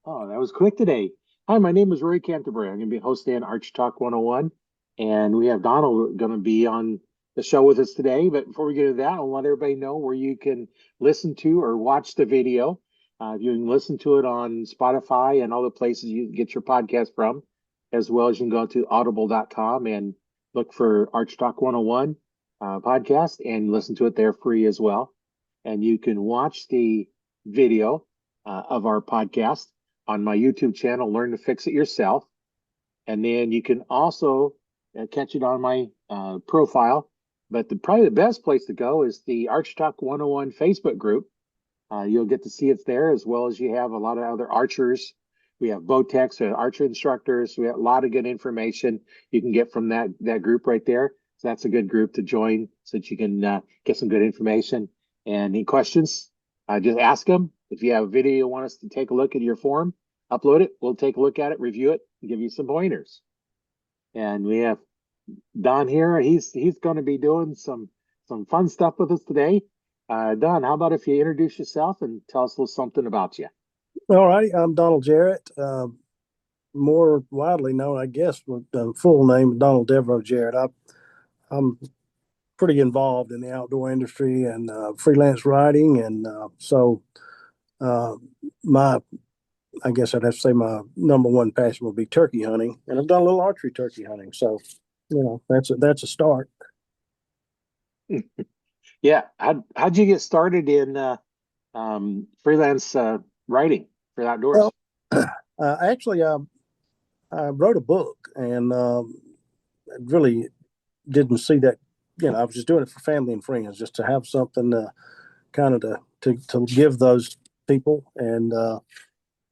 Oh, that was quick today. Hi, my name is Roy Canterbury. I'm going to be hosting Arch Talk 101, and we have Donald going to be on the show with us today. But before we get to that, I'll let everybody know where you can listen to or watch the video. You can listen to it on Spotify and all the places you get your podcast from, as well as you can go to audible.com and look for Arch Talk 101 podcast and listen to it there free as well. And you can watch the video of our podcast on my YouTube channel, Learn to Fix It Yourself. And then you can also catch it on my profile. But probably the best place to go is the Arch Talk 101 Facebook group. You'll get to see it there, as well as you have a lot of other archers. We have bow techs, we have archer instructors. We have a lot of good information you can get from that group right there. So that's a good group to join so that you can get some good information. And any questions, just ask them. If you have a video you want us to take a look at your form, upload it. We'll take a look at it, review it, and give you some pointers. And we have Don here. He's going to be doing some fun stuff with us today. Don, how about if you introduce yourself and tell us a little something about you? All righty, I'm Donald Jarrett, more widely known, I guess, with the full name Donald Devereaux Jarrett. I'm pretty involved in the outdoor industry and freelance writing, and so my, I guess I'd have to say my number one passion would be turkey hunting, and I've done a little archery turkey hunting. So, that's a start. Yeah, how'd you get started in freelance writing for outdoors? Well, actually, I wrote a book, and really didn't see that. I was just doing it for family and friends, just to have something kind of to give those people, and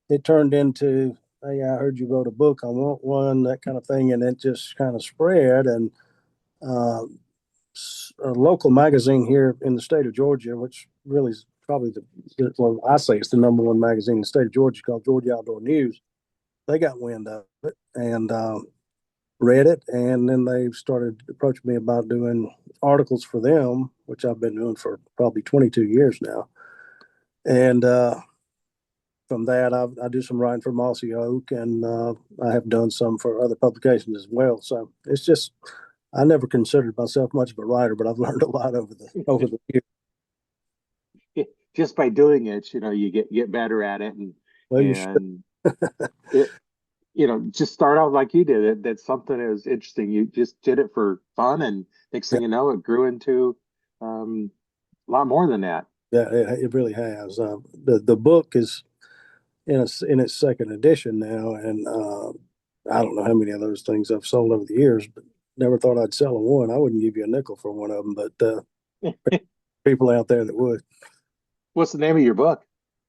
it turned into, hey, I heard you wrote a book, I want one, that kind of thing, and it just kind of spread. And uh, a local magazine here in the state of Georgia, which really is probably well, I say it's the number one magazine in the state of Georgia, called Georgia Outdoor News. They got wind of it and read it, and then they started approaching me about doing articles for them, which I've been doing for probably 22 years now. And from that, I do some writing for Mossy, and I have done some for other publications as well. So it's just, I never considered myself much of a writer, but I've learned a lot over the years. Just by doing it, you get better at it, and Well, you should. and it, just start out like you did. That's something that was interesting. You just did it for fun, and next Yeah, thing you know, it grew into a lot more than that. yeah, it really has. The book is in its second edition now, and I don't know how many of those things I've sold over the years, but never thought I'd sell one. I wouldn't give you a nickel for one of them, but people out there that would. What's the name of your book?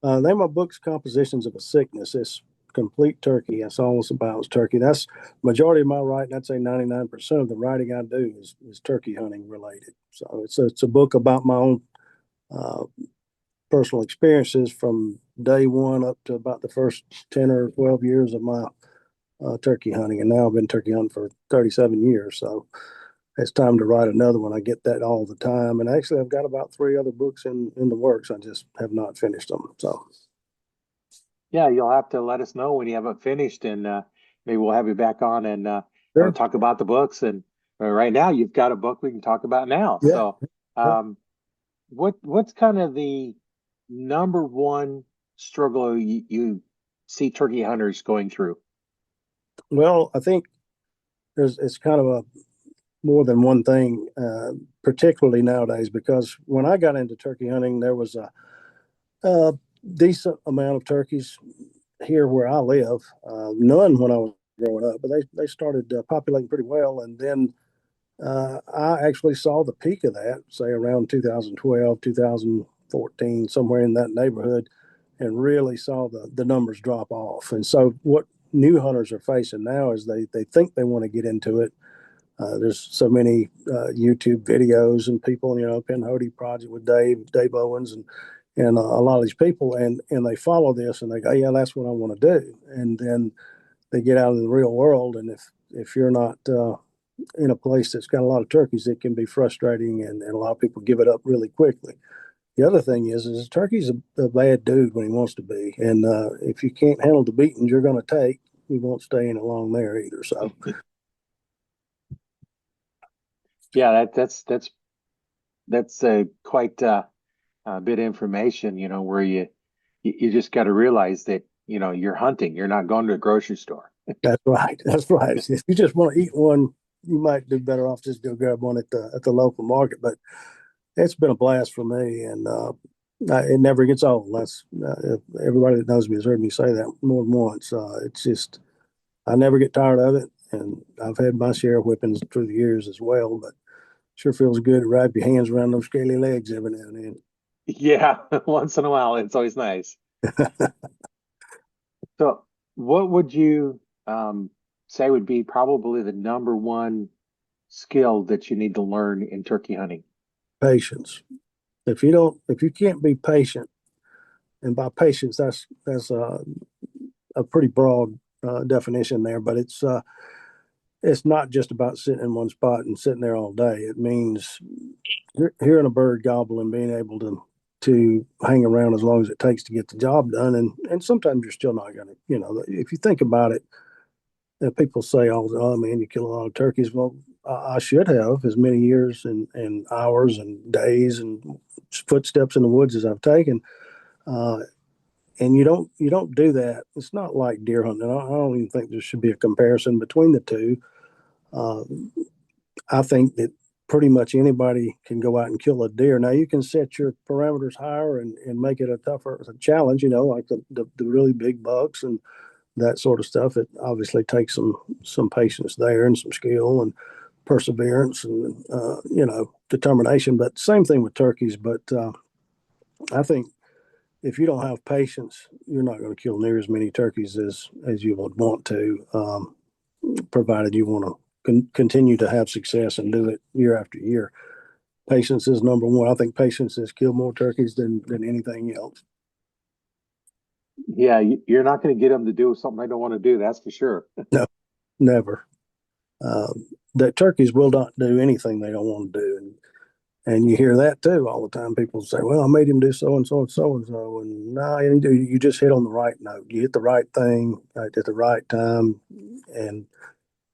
Name of my book's Compositions of a Sickness. It's complete turkey. That's all it's about is turkey. That's majority of my writing. I'd say 99% of the writing I do is turkey hunting related. So it's a book about my own uh, personal experiences from day one up to about the first 10 or 12 years of my turkey hunting. And now I've been turkey hunting for 37 years. So it's time to write another one. I get that all the time. And actually, I've got about three other books in the works. I just have not finished them. So, Yeah, you'll have to let us know when you have it finished, and maybe we'll have you back on and sure. talk about the books. And right now, you've got a book we can talk about now. Yeah. So, um, what's kind of the number one struggle you see turkey hunters going through? Well, I think it's kind of a more than one thing, particularly nowadays, because when I got into turkey hunting, there was a decent amount of turkeys here where I live. None when I was growing up, but they started populating pretty well. And then I actually saw the peak of that, say around 2012, 2014, somewhere in that neighborhood, and really saw the numbers drop off. And so what new hunters are facing now is they think they want to get into it. There's so many YouTube videos and people, Penn Hody Project with Dave Owens, and a lot of these people, and they follow this and they go, yeah, that's what I want to do. And then they get out in the real world, and if you're not in a place that's got a lot of turkeys, it can be frustrating, and a lot of people give it up really quickly. the other thing is Turkey's a bad dude when he wants to be, and if you can't handle the beatings you're going to take, he won't stay in it long there either. So Yeah, that's quite a bit of information, where you just got to realize that, you're hunting, you're not going to a grocery store. that's right. That's right. If you just want to eat one, you might do better off just go grab one at the local market. But it's been a blast for me, and it never gets old. That's everybody that knows me has heard me say that more than once. It's just I never get tired of it, and I've had my share of whippings through the years as well. But sure feels good to wrap your hands around those scaly legs every now and Yeah, once in a while, it's always nice. then. So, what would you say would be probably the number one skill that you need to learn in turkey hunting? Patience. If you can't be patient, and by patience, that's a pretty broad definition there, but it's not just about sitting in one spot and sitting there all day. It means hearing a bird gobble and being able to hang around as long as it takes to get the job done. And sometimes you're still not going to, if you think about it, people say, oh man, you kill a lot of turkeys. Well, I should have as many years and hours and days and footsteps in the woods as I've taken. Uh, and you don't do that. It's not like deer hunting. I don't even think there should be a comparison between the two. Uh, I think that pretty much anybody can go out and kill a deer. Now you can set your parameters higher and make it a tougher a challenge, like the really big bucks and that sort of stuff. It obviously takes some patience there and some skill and perseverance and determination. But same thing with turkeys. But I think if you don't have patience, you're not going to kill near as many turkeys as you would want to, provided you want to continue to have success and do it year after year. Patience is number one. I think patience has killed more turkeys than anything else. Yeah, you're not going to get them to do something they don't want to do. That's for sure. No, never. The turkeys will not do anything they don't want to do, and you hear that too all the time. People say, "Well, I made him do so and so and so and so," and no, you just hit on the right note. You hit the right thing at the right time, and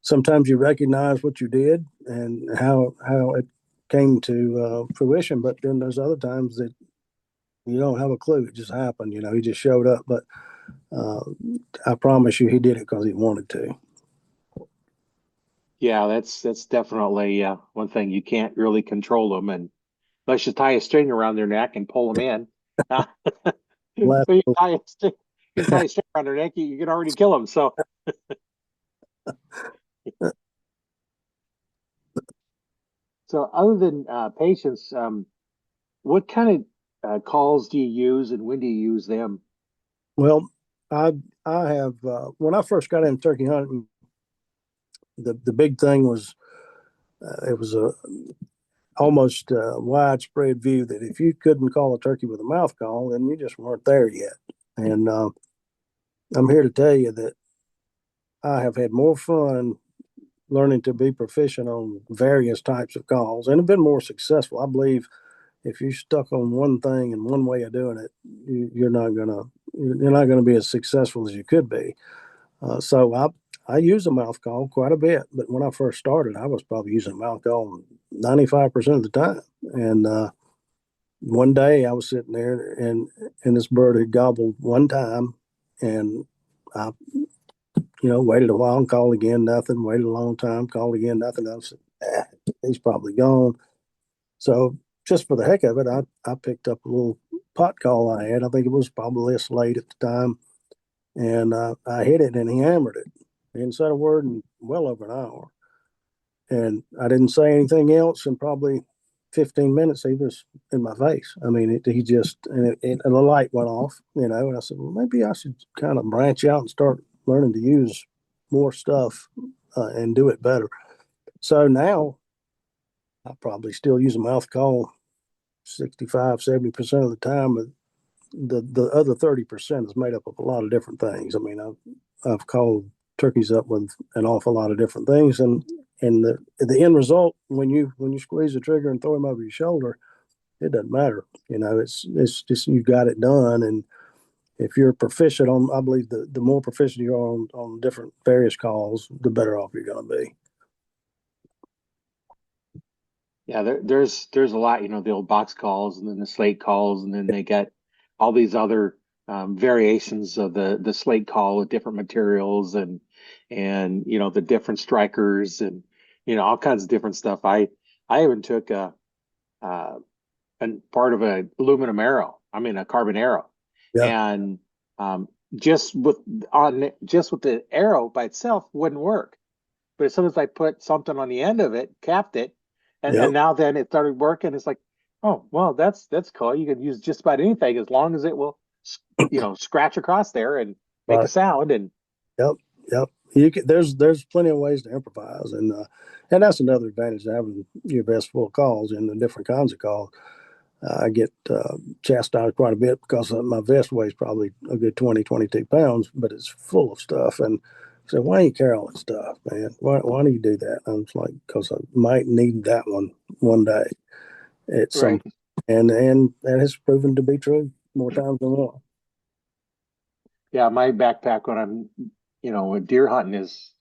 sometimes you recognize what you did and how it came to fruition. But then there's other times that you don't have a clue. It just happened. He just showed up. But uh, I promise you, he did it because he wanted to. Yeah, that's definitely one thing. You can't really control them, and unless you tie a string around their neck and pull them in. Last, But you can tie a string around their neck, you can already kill them. So other than patience, what kind of calls do you use, and when do you use them? well, I I have when I first got into turkey hunting, the big thing was it was a almost widespread view that if you couldn't call a turkey with a mouth call, then you just weren't there yet. And I'm here to tell you that I have had more fun learning to be proficient on various types of calls and have been more successful. I believe if you're stuck on one thing and one way of doing it, you're not gonna be as successful as you could be. So I use a mouth call quite a bit, but when I first started, I was probably using a mouth call 95% of the time. And one day I was sitting there and this bird had gobbled one time, and I waited a while and called again, nothing. Waited a long time, called again, nothing. I said, he's probably gone. So just for the heck of it, I picked up a little pot call I had. I think it was probably a slate at the time, and I hit it and he hammered it. He didn't say a word in well over an hour, and I didn't say anything else. And probably 15 minutes, he was in my face. I mean, he just and the light went off, And I said, well, maybe I should kind of branch out and start learning to use more stuff and do it better. So now I probably still use a mouth call 65, 70% of the time, but the other 30% is made up of a lot of different things. I mean, I've called turkeys up with an awful lot of different things, and the end result when you squeeze the trigger and throw him over your shoulder, it doesn't matter. It's just you got it done. And if you're proficient on, I believe the more proficient you are on different various calls, the better off you're going to be. Yeah, there's a lot, the old box calls and then the slate calls, and then they get all these other variations of the slate call with different materials and the different strikers and all kinds of different stuff. I even took uh, a part of a aluminum arrow. I mean a carbon arrow, Yeah. and um, just with the arrow by itself wouldn't work. But as soon as I put something on the end of it, capped it, and Yep. now then it started working. It's like, oh well, that's cool. You can use just about anything as long as it will, scratch across there and make a Right. sound. And Yep. Yep. There's plenty of ways to improvise, and that's another advantage of having your vest full of calls and the different kinds of calls. I get chastised quite a bit because my vest weighs probably a good 20, 22 pounds, but it's full of stuff. And so, why do you carry all that stuff, man? Why do you do that? I'm just like, because I might need that one day at some, right, and that has proven to be true more times than one. yeah, my backpack when I'm, deer hunting is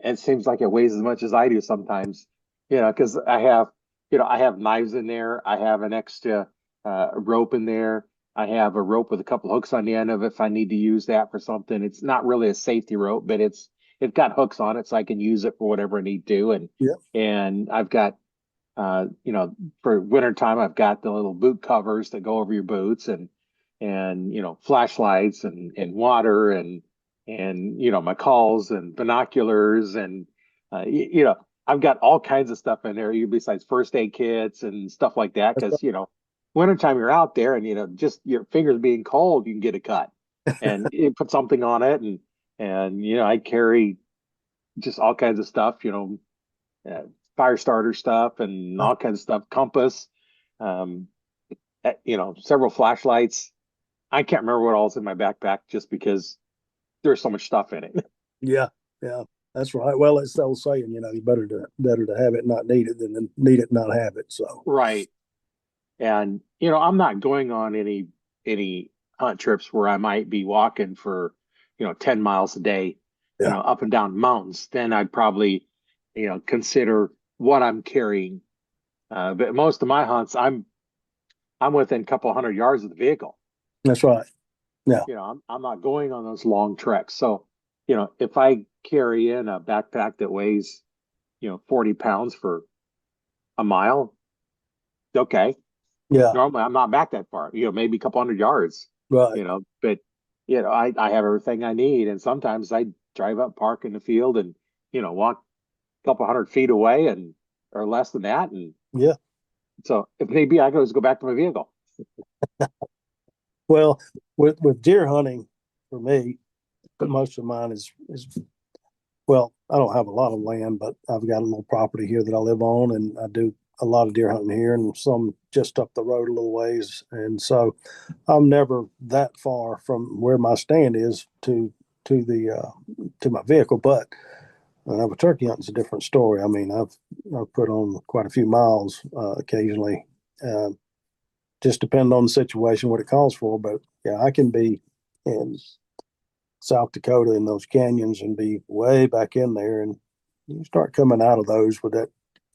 it seems like it weighs as much as I do sometimes, because I have knives in there. I have an extra rope in there. I have a rope with a couple hooks on the end of it if I need to use that for something. It's not really a safety rope, but it's got hooks on it so I can use it for whatever I need to. And Yeah, and I've got for wintertime, I've got the little boot covers that go over your boots and flashlights and water and my calls and binoculars and I've got all kinds of stuff in there besides first aid kits and stuff like that that's because wintertime you're out there and just your fingers being cold you can get a cut and you put something on it and I carry just all kinds of stuff uh, fire starter stuff and right. all kinds of stuff compass um several flashlights. I can't remember what all's in my backpack just because there's so much stuff in it. Yeah, yeah, that's right. Well, it's the old saying, you better to have it, not need it, than to need it, not have it. So, Right. And I'm not going on any hunt trips where I might be walking for 10 miles a day, yeah, up and down mountains. Then I'd probably consider what I'm carrying. But most of my hunts, I'm within a couple hundred yards of the vehicle. that's right. Yeah, I'm not going on those long treks. So if I carry in a backpack that weighs 40 pounds for a mile, okay. yeah, Normally I'm not back that far, maybe a couple hundred yards, right. but I have everything I need. And sometimes I drive up, park in the field and, walk a couple hundred feet away and or less than that. And Yeah. so if need be, I can just go back to my vehicle. Well, with deer hunting, for me, most of mine is well, I don't have a lot of land, but I've got a little property here that I live on, and I do a lot of deer hunting here, and some just up the road a little ways. And so, I'm never that far from where my stand is to my vehicle. But with turkey hunting, it's a different story. I mean, I've put on quite a few miles occasionally. Uh, just depend on the situation, what it calls for. But yeah, I can be in South Dakota in those canyons and be way back in there, and you start coming out of those with that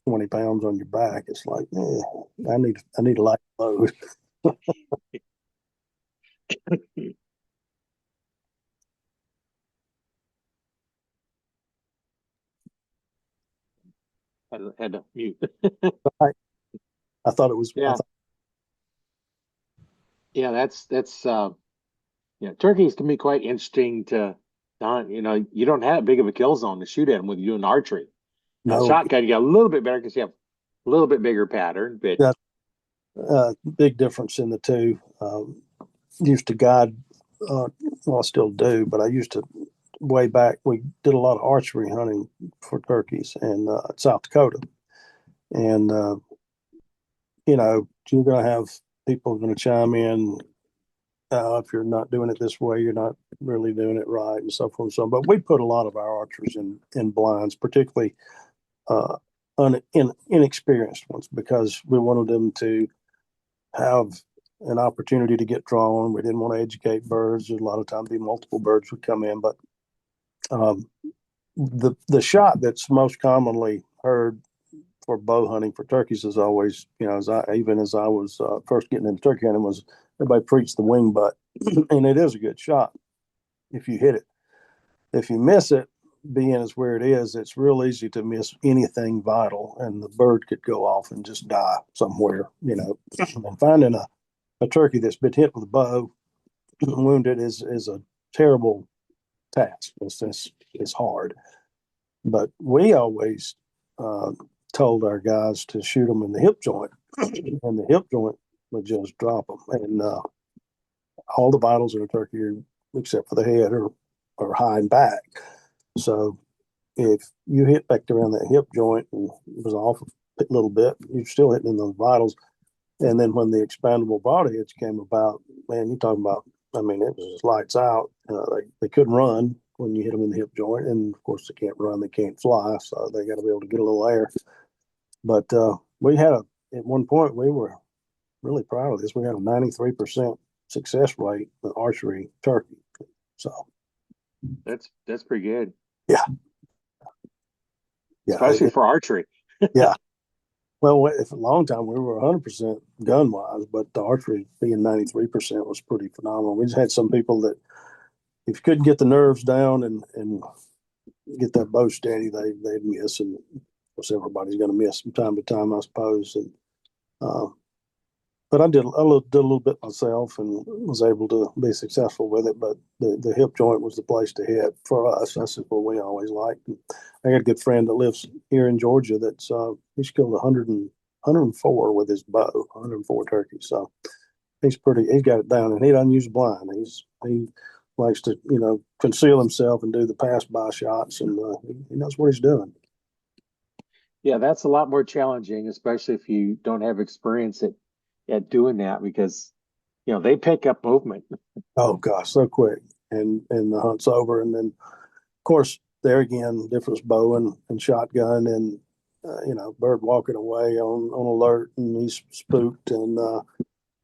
20 pounds on your back. It's like, I need a light load. Had to mute. I thought it was. I Yeah. thought, Yeah. That's turkeys can be quite interesting to hunt. You don't have big of a kill zone to shoot at them with you in archery. no, Shotgun, you got a little bit better because you have a little bit bigger pattern, but that's big difference in the two. Used to guide, well, I still do, but I used to way back. We did a lot of archery hunting for turkeys in South Dakota, and you're going to have people going to chime in. If you're not doing it this way, you're not really doing it right, and so forth and so on. But we put a lot of our archers in blinds, particularly inexperienced ones, because we wanted them to have an opportunity to get drawn. We didn't want to educate birds. A lot of times, multiple birds would come in, but um, the shot that's most commonly heard for bow hunting for turkeys is always, as I was first getting into turkey hunting, was everybody preached the wing butt, and it is a good shot if you hit it. If you miss it, being as where it is, it's real easy to miss anything vital, and the bird could go off and just die somewhere. And finding a turkey that's been hit with a bow, wounded, is a terrible task. It's hard, but we always uh, told our guys to shoot them in the hip joint, and the hip joint would just drop them, and all the vitals in a turkey, except for the head, are high and back. So if you hit back around that hip joint and it was off a little bit, you're still hitting in those vitals. And then when the expandable body hits came about, man, you're talking about, I mean, it was just lights out. They couldn't run when you hit them in the hip joint. And of course, they can't run, they can't fly. So they got to be able to get a little air. But at one point, we were really proud of this. We had a 93% success rate in archery turkey. So That's pretty good. yeah. Yeah. Especially for archery. Yeah. Well, for a long time we were 100% gun wise, but the archery being 93% was pretty phenomenal. We just had some people that, if you couldn't get the nerves down and get that bow steady, they'd miss, and of course everybody's going to miss from time to time, I suppose. And uh, but I did a little bit myself and was able to be successful with it. But the hip joint was the place to hit for us. That's what we always liked. And I got a good friend that lives here in Georgia that's he's killed 104 with his bow, 104 turkeys. So he's got it down, and he doesn't use blind. He likes to conceal himself and do the pass by shots, and he knows what he's doing. Yeah, that's a lot more challenging, especially if you don't have experience at doing that, because they pick up movement. Oh gosh, so quick, and the hunt's over, and then of course there again, difference bow and shotgun, and bird walking away on alert, and he's spooked, and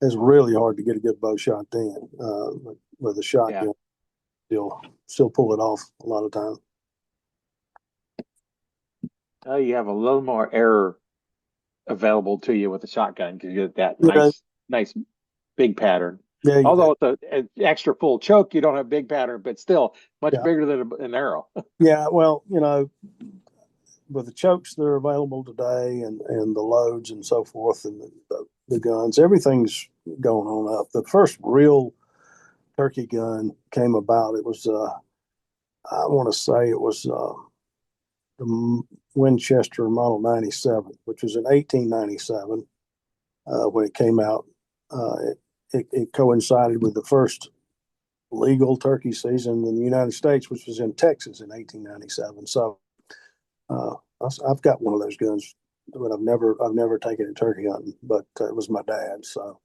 it's really hard to get a good bow shot then. With a shotgun, still pull it off a lot of time. You have a little more error available to you with a shotgun because you get that nice big pattern. Yeah, Although with an extra full choke, you don't have big pattern, but still much yeah. bigger than an arrow. Yeah, well, with the chokes that are available today, and the loads and so forth, and the guns, everything's going on up. The first real turkey gun came about. It was I want to say it was the Winchester Model 97, which was in 1897 when it came out. It coincided with the first legal turkey season in the United States, which was in Texas in 1897. So I've got one of those guns, but I've never taken it turkey hunting. But it was my dad. So,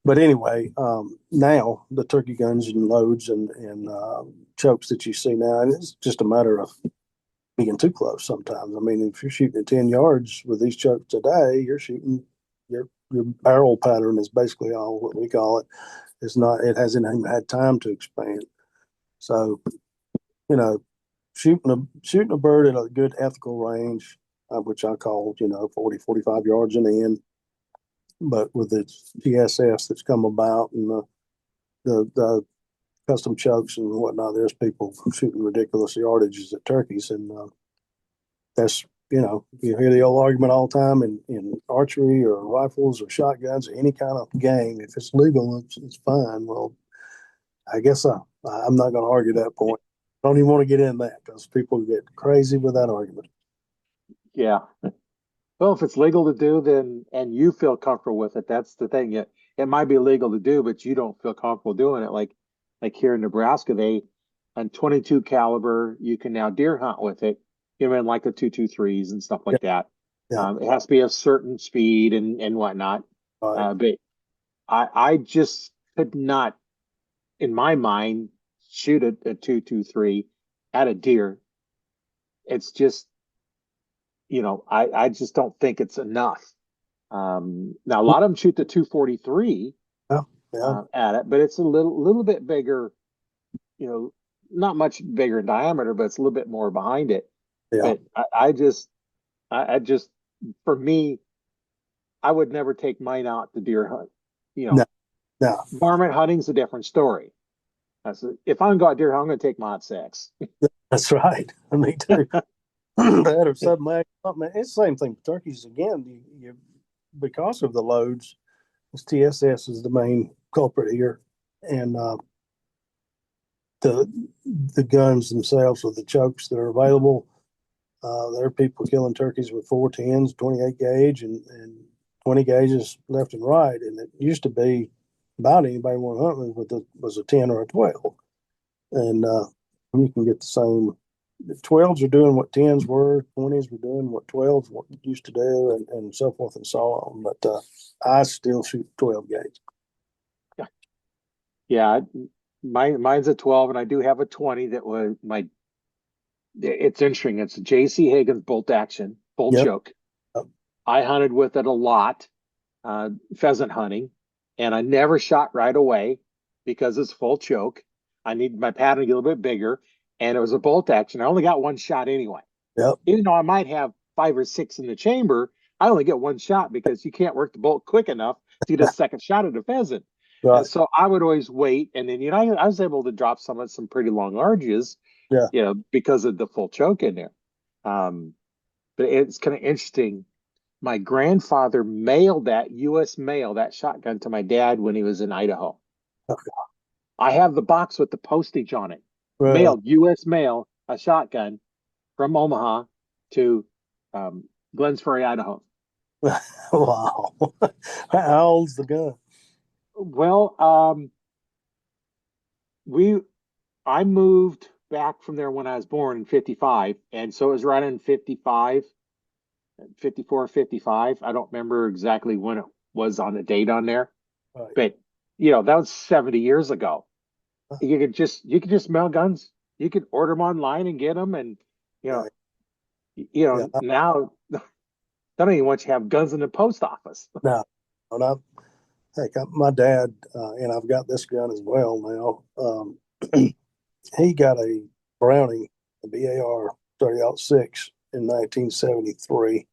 but anyway, now the turkey guns and loads and chokes that you see now, it's just a matter of being too close sometimes. I mean, if you're shooting at 10 yards with these chokes today, you're shooting your barrel pattern is basically all what we call it. It's not, it hasn't even had time to expand. So, shooting a bird at a good ethical range, which I call, 40, 45 yards in the end. But with the TSS that's come about, and the custom chokes and whatnot, there's people shooting ridiculous yardages at turkeys. And that's, you hear the old argument all the time in archery or rifles or shotguns or any kind of game. If it's legal, it's fine. Well, I guess I'm not going to argue that point. I don't even want to get in that because people get crazy with that argument. Yeah. Well, if it's legal to do, then and you feel comfortable with it, that's the thing. It might be legal to do, but you don't feel comfortable doing it. Like here in Nebraska, they on 22 caliber, you can now deer hunt with it, even like the 223s and stuff like that. Yeah. It has to be a certain speed and whatnot. Right. But I just could not, in my mind, shoot a 223 at a deer. It's just, I just don't think it's enough. Now a lot of them shoot the 243 Yeah, yeah, at it, but it's a little bit bigger, you know, not much bigger in diameter, but it's a little bit more behind it. yeah. But I just, for me, I would never take mine out to deer hunt. You No, know, no, varmint hunting's a different story. If I'm going to go out deer hunt, I'm going to take my hot six. that's right. Me too. That or something. It's the same thing with turkeys. Again, you because of the loads, this TSS is the main culprit here, and the the guns themselves with the chokes that are available. There are people killing turkeys with 410s, 28 gauge, and 20 gauges left and right. And it used to be about anybody want to hunt was a 10 or a 12. And you can get the same. The 12s are doing what 10s were, 20s were doing what 12s used to do, and so forth and so on. But I still shoot 12 gauge. Yeah, mine's a 12, and I do have a 20 that was my. It's interesting. It's a J.C. Higgins bolt action, bolt Yep. choke. I hunted with it a lot, pheasant hunting, and I never shot right away because it's full choke. I needed my pattern to get a little bit bigger, and it was a bolt action. I only got one shot anyway. Yep. Even though I might have 5 or 6 in the chamber, I only get one shot because you can't work the bolt quick enough to get a second shot at a pheasant. And Right. so I would always wait, and then I was able to drop some pretty long arches, Yeah. because of the full choke in there. Um, but it's kind of interesting. My grandfather mailed that U.S. mail, that shotgun to my dad when he was in Idaho. Okay. I have the box with the postage on it. Well, Mailed U.S. mail, a shotgun from Omaha to um, Glenns Ferry, Idaho. wow. How old's the gun? Well, we I moved back from there when I was born in 55, and so it was right in 55, 54, 55. I don't remember exactly when it was on the date on there, Right. but that was 70 years ago. You could just mail guns. You could order them online and get them, and you know Right. Yeah. now they don't even want you to have guns in the post office. No. No. Heck, my dad, and I've got this gun as well now. He got a Browning, a BAR 30-06 in 1973.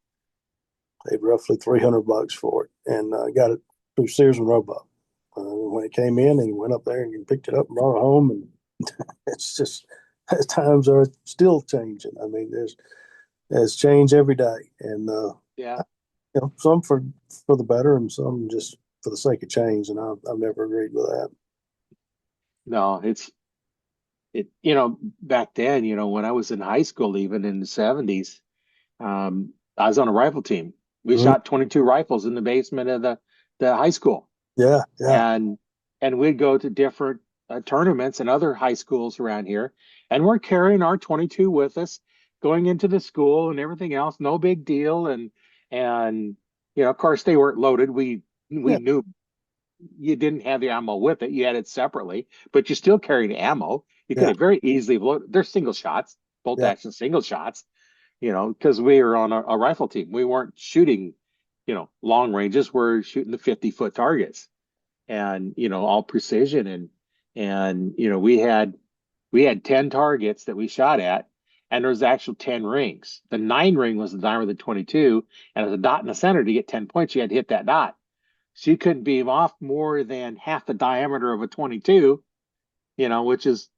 Paid roughly $300 for it, and got it through Sears and Roebuck. When it came in, and he went up there and picked it up and brought it home, and it's just times are still changing. I mean, there's change every day, and Yeah. some for the better, and some just for the sake of change. And I've never agreed with that. No, back then, when I was in high school, even in the 70s, I was on a rifle team. We Mhm. shot 22 rifles in the basement of the high school, Yeah, yeah, and we'd go to different tournaments and other high schools around here, and we're carrying our 22 with us, going into the school and everything else. No big deal, and of course they weren't loaded. We yeah, knew you didn't have the ammo with it. You had it separately, but you still carried ammo. You could yeah, have very easily loaded. They're single shots, bolt yeah, action single shots, because we were on a rifle team. We weren't shooting, long ranges. We're shooting the 50-foot targets, and all precision. And we had 10 targets that we shot at, and there was actual 10 rings. The 9 ring was the diameter of the 22, and as a dot in the center to get 10 points, you had to hit that dot. So you couldn't beam off more than half the diameter of a 22, which is,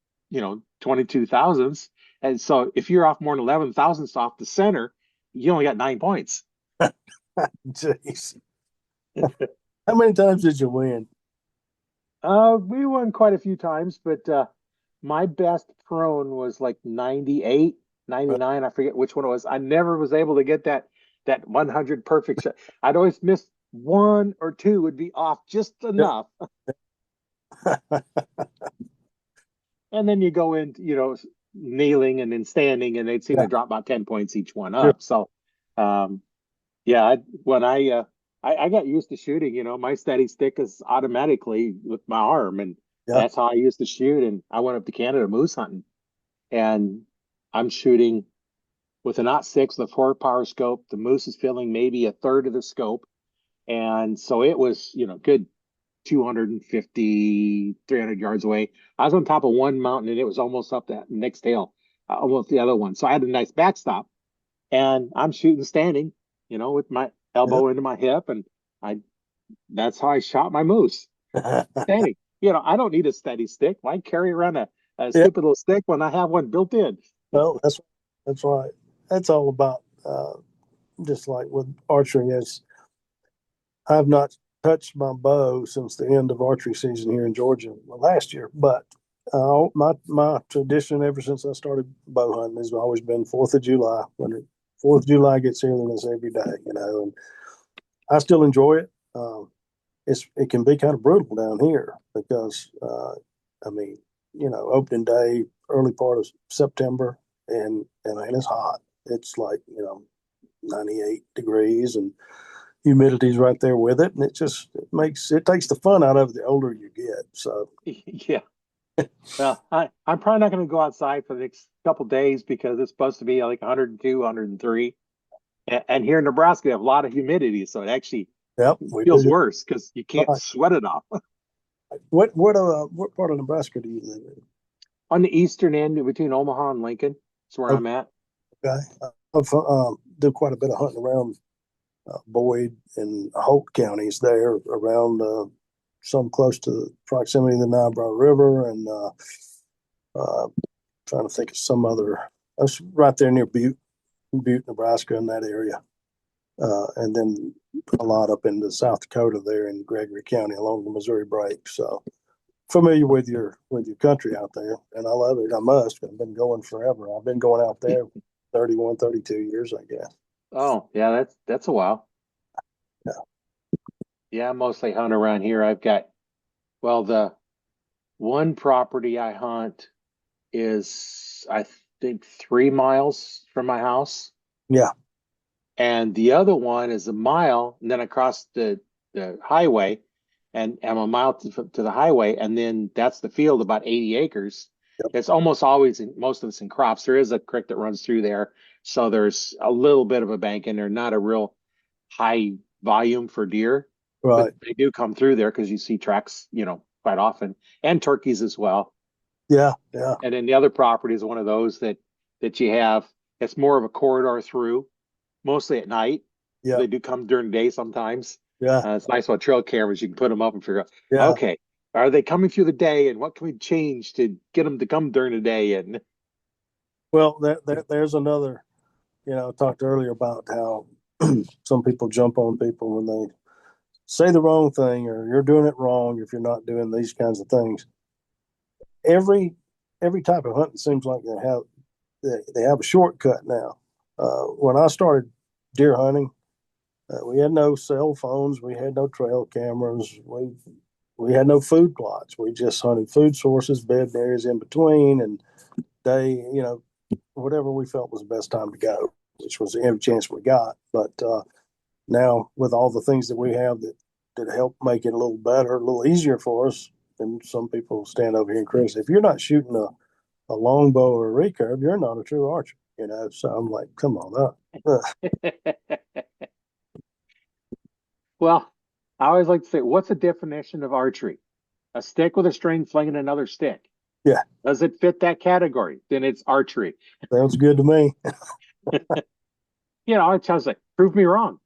22 thousandths. And so if you're off more than 11 thousandths off the center, you only got 9 points. jeez. How many times did you win? We won quite a few times, but my best prone was like 98, 99. I forget which one it was. I never was able to get that 100 perfect shot. I'd always miss one or two would be off just Yep. enough. And then you go in, kneeling and then standing, and they'd seem Yeah, to drop about 10 points each one sure. up. So, um, yeah, when I got used to shooting, my steady stick is automatically with my arm, and Yeah, that's how I used to shoot. And I went up to Canada moose hunting, and I'm shooting with an .06 with a 4-power scope. The moose is filling maybe a third of the scope, And so it was, good 250, 300 yards away. I was on top of one mountain and it was almost up that next hill, almost the other one. So I had a nice backstop and I'm shooting standing, with my Yeah. elbow into my hip. And I, that's how I shot my moose standing. I don't need a steady stick. Why carry around a Yeah. stupid little stick when I have one built in? Well, that's right. That's all about just like with archery. Is I've not touched my bow since the end of archery season here in Georgia last year, but my tradition ever since I started bow hunting has always been Fourth of July. When Fourth of July gets here, then it's every day, and I still enjoy it. It can be kind of brutal down here because I mean, opening day, early part of September, and man, it's hot. It's like 98 degrees, and humidity's right there with it, and it takes the fun out of it the older you get. So Yeah. Well, I'm probably not going to go outside for the next couple days because it's supposed to be like 102, 103. And here in Nebraska, we have a lot of humidity. So it actually yep, we feels do. worse because you can't Right. sweat it off. What part of Nebraska do you live in? On the eastern end between Omaha and Lincoln, that's where I'm at. Okay, I've do quite a bit of hunting around Boyd and Holt counties there, around some close to proximity to the Niobrara River, and uh, trying to think of some other. That's right there near Butte, Nebraska, in that area, and then a lot up into South Dakota there in Gregory County along the Missouri Break. So familiar with your country out there, and I love it. I must. I've been going forever. I've been going out there 31, 32 years, I guess. Oh, yeah, that's a while. Yeah. Yeah, I mostly hunt around here. Well, the one property I hunt is, I think, 3 miles from my house. Yeah. And the other one is a mile, and then across the highway, and I'm a mile to the highway, and then that's the field, about 80 acres. Yep. It's almost always most of it's in crops. There is a creek that runs through there, so there's a little bit of a bank in there, not a real high volume for deer, but Right. they do come through there because you see tracks, quite often, and turkeys as well. Yeah. Yeah. And then the other property is one of those that you have. It's more of a corridor through, mostly at night. Yeah. They do come during the day sometimes. Yeah. It's nice about trail cameras. You can put them up and figure out, Yeah. okay, are they coming through the day, and what can we change to get them to come during the day? And Well, there's another. I talked earlier about how some people jump on people when they say the wrong thing or you're doing it wrong if you're not doing these kinds of things. Every type of hunting seems like they have a shortcut now. When I started deer hunting, we had no cell phones, we had no trail cameras, we had no food plots. We just hunted food sources, bed areas in between, and day, whatever we felt was the best time to go, which was every chance we got. But now, with all the things that we have that help make it a little better, a little easier for us, and some people stand over here and criticize. If you're not shooting a longbow or a recurve, you're not a true archer. So I'm like, come on, well, I always like to say, what's the definition of archery? A stick with a string flinging another stick. yeah, Does it fit that category? Then it's archery. sounds good to me. I was like, prove me wrong.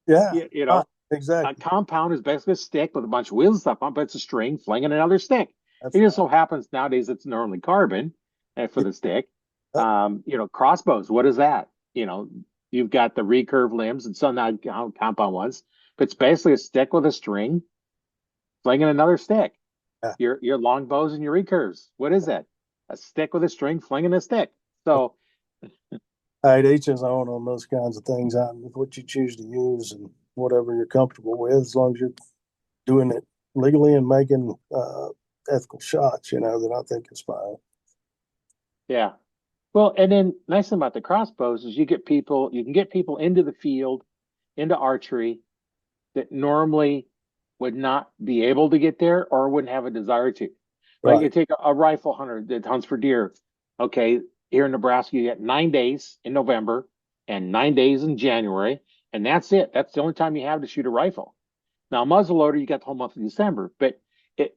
Yeah, You, you ah, know, a exactly. compound is basically a stick with a bunch of wheels and stuff on, but it's a string flinging another stick. That's It just right. so happens nowadays it's normally carbon for Yeah, the stick. uh, Crossbows, what is that? You've got the recurve limbs and some not compound ones, but it's basically a stick with a string flinging another stick. yeah. Your longbows and your recurves. What is that? A stick with a string flinging a stick. So Hey, to each his own on those kinds of things. What you choose to use and whatever you're comfortable with, as long as you're doing it legally and making ethical shots, that I think is fine. yeah. Well, and then nice thing about the crossbows is you can get people into the field, into archery that normally would not be able to get there or wouldn't have a desire to. Like you Right. take a rifle hunter that hunts for deer. Okay, here in Nebraska, you get 9 days in November and 9 days in January, and that's it. That's the only time you have to shoot a rifle. Now, muzzleloader, you got the whole month of December, but it,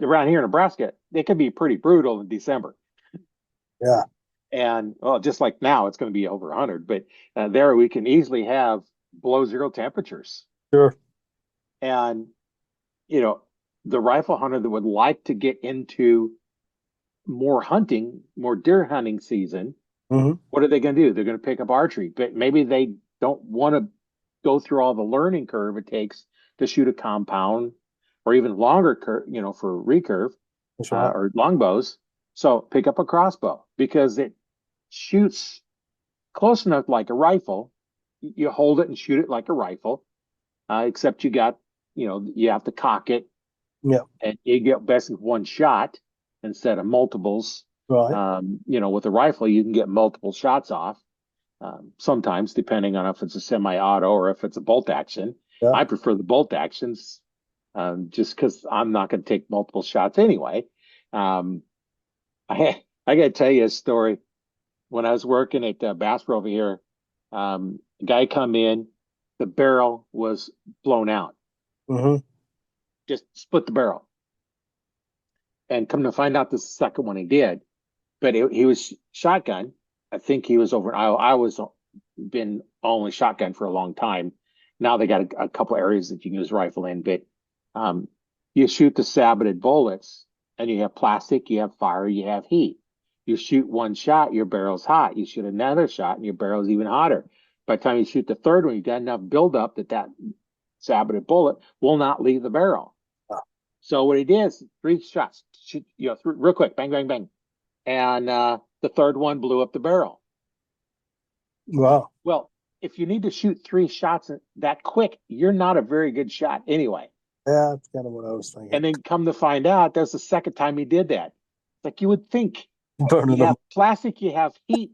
around here in Nebraska, it can be pretty brutal in December. Yeah. And well, just like now, it's going to be over 100, but there we can easily have below zero temperatures. Sure. And, you know, the rifle hunter that would like to get into more hunting, more deer hunting season, Hmm. what are they going to do? They're going to pick up archery, but maybe they don't want to go through all the learning curve it takes to shoot a compound or even longer curve, for recurve That's right. or longbows. So pick up a crossbow because it shoots close enough like a rifle. You hold it and shoot it like a rifle, except you have to cock it Yeah. and you get best with one shot instead of multiples. Right. With a rifle, you can get multiple shots off. Sometimes, depending on if it's a semi-auto or if it's a bolt action. Yeah. I prefer the bolt actions, just because I'm not going to take multiple shots anyway. Um, I got to tell you a story. When I was working at Bass Pro over here, a guy come in, the barrel was blown out, Hmm. just split the barrel. And come to find out, the second one he did, but he was shotgun. I think he was over. I was been only shotgun for a long time. Now they got a couple areas that you can use rifle in, but um, you shoot the saboted bullets, and you have plastic, you have fire, you have heat. You shoot one shot, your barrel's hot. You shoot another shot, and your barrel's even hotter. By the time you shoot the third one, you got enough buildup that saboted bullet will not leave the barrel. So what he did is three shots, shoot, real quick, bang, bang, bang, and the third one blew up the barrel. Wow. Well, if you need to shoot three shots that quick, you're not a very good shot anyway. Yeah, that's kind of what I was thinking. And then come to find out, that's the second time he did that. Like you would think, Burning you them. have plastic, you have heat,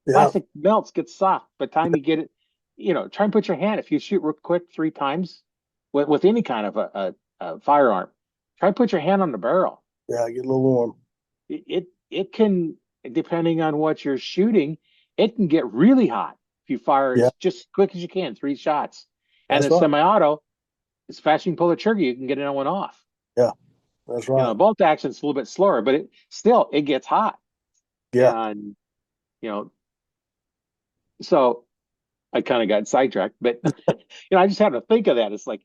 Yeah. plastic melts, gets soft. By the time you get it, try and put your hand. If you shoot real quick three times with any kind of a firearm, try and put your hand on the barrel. Yeah. Get a little warm. It can, depending on what you're shooting, it can get really hot if you fire Yeah. as just quick as you can, three shots. And That's a right. semi-auto, as fast as you can pull the trigger, you can get another one off. Yeah. That's right. Bolt action's a little bit slower, but it gets hot. Yeah. And you know, so I kind of got sidetracked, but I just had to think of that. It's like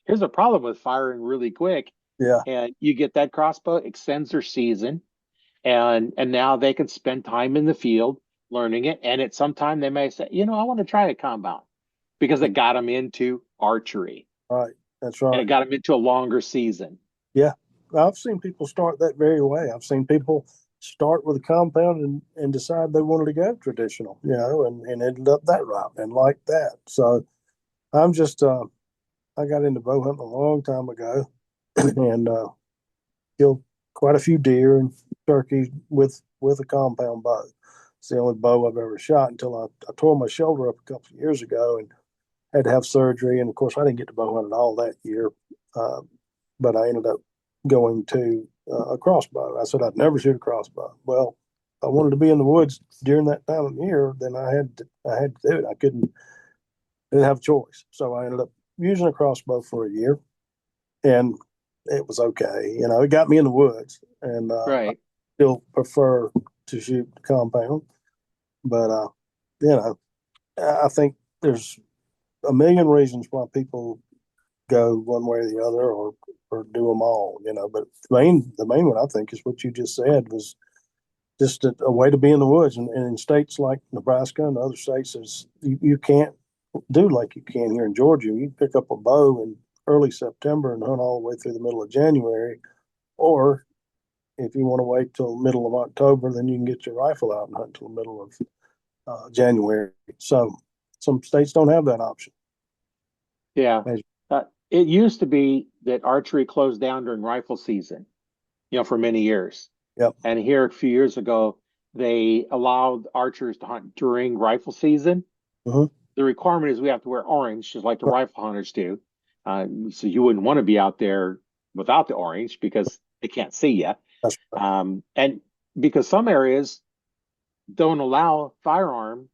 here's a problem with firing really quick, Yeah. and you get that crossbow extends their season, and now they can spend time in the field learning it, and at some time they may say, I want to try a compound because it got them into archery Right. That's and right. it got them into a longer season. Yeah. I've seen people start that very way. I've seen people start with a compound and decide they wanted to go traditional, and ended up that route and like that. So I'm just, I got into bow hunting a long time ago and killed quite a few deer and turkeys with a compound bow. It's the only bow I've ever shot until I tore my shoulder up a couple of years ago and had to have surgery. And of course, I didn't get to bow hunt at all that year, uh, but I ended up going to a crossbow. I said I'd never shoot a crossbow. Well, if I wanted to be in the woods during that time of year, then I had to do it. Didn't have a choice. So I ended up using a crossbow for a year, and it was okay. It got me in the woods, and I Right. still prefer to shoot compound. But I think there's a million reasons why people go one way or the other, or do them all. But the main one I think is what you just said was just a way to be in the woods. And in states like Nebraska and other states, you can't do like you can here in Georgia. You pick up a bow in early September and hunt all the way through the middle of January, or if you want to wait till middle of October, then you can get your rifle out and hunt till the middle of January. So some states don't have that option. Yeah. It used to be that archery closed down during rifle season, for many years. Yep. And here a few years ago, they allowed archers to hunt during rifle season. Mm-hmm. The requirement is we have to wear orange, just like the rifle hunters do. So you wouldn't want to be out there without the orange because they can't see you. That's right. And because some areas don't allow firearm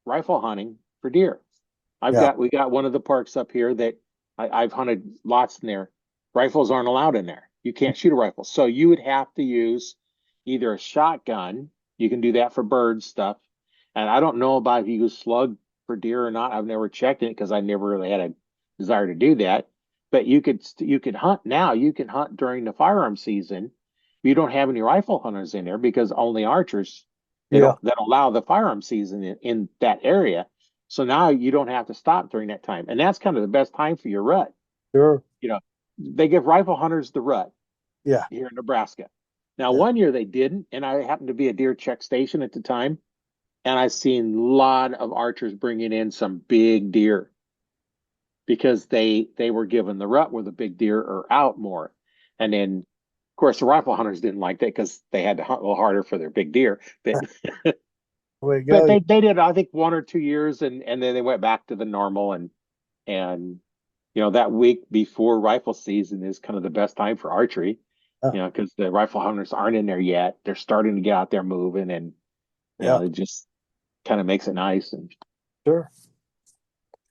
rifle hunting for deer. We got one of the parks up here that I've hunted lots in there. Rifles aren't allowed in there. You can't shoot a rifle. So you would have to use either a shotgun. You can do that for bird stuff. And I don't know about if you use slug for deer or not. I've never checked it because I never really had a desire to do that. But you could hunt now. You can hunt during the firearm season. You don't have any rifle hunters in there because only archers they Yeah, don't that allow the firearm season in that area. So now you don't have to stop during that time. And that's kind of the best time for your rut. sure. You know, they give rifle hunters the rut Yeah, here in Nebraska. Now, yeah, one year they didn't, and I happened to be a deer check station at the time, and I seen a lot of archers bringing in some big deer because they were given the rut where the big deer are out more. And then, of course, the rifle hunters didn't like that because they had to hunt a little harder for their big deer. But the way it but goes. they did, I think, 1 or 2 years, and then they went back to the normal. And that week before rifle season is kind of the best time for archery. Uh, Because the rifle hunters aren't in there yet. They're starting to get out there moving, and yeah, it just kind of makes it nice. And sure,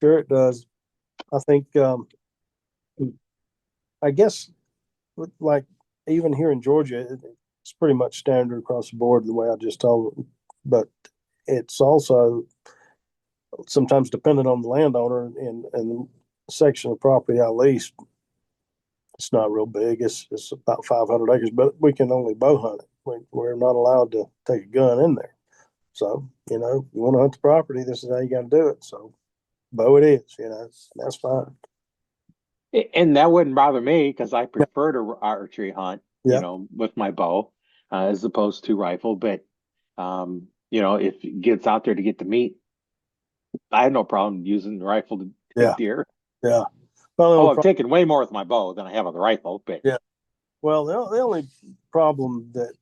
sure it does. I think, I guess, like even here in Georgia, it's pretty much standard across the board the way I just told it. But it's also sometimes dependent on the landowner and the section of property I lease. It's not real big. It's about 500 acres, but we can only bow hunt it. We're not allowed to take a gun in there. So, you want to hunt the property, this is how you got to do it. So, bow it is, that's fine. and that wouldn't bother me because I Yeah. prefer to archery hunt, Yeah. with my bow, as opposed to rifle. But if it gets out there to get the meat, I have no problem using the rifle to Yeah. take deer. Yeah. Well, Oh, I've taken way more with my bow than I have on the rifle, but yeah. Well, the only problem that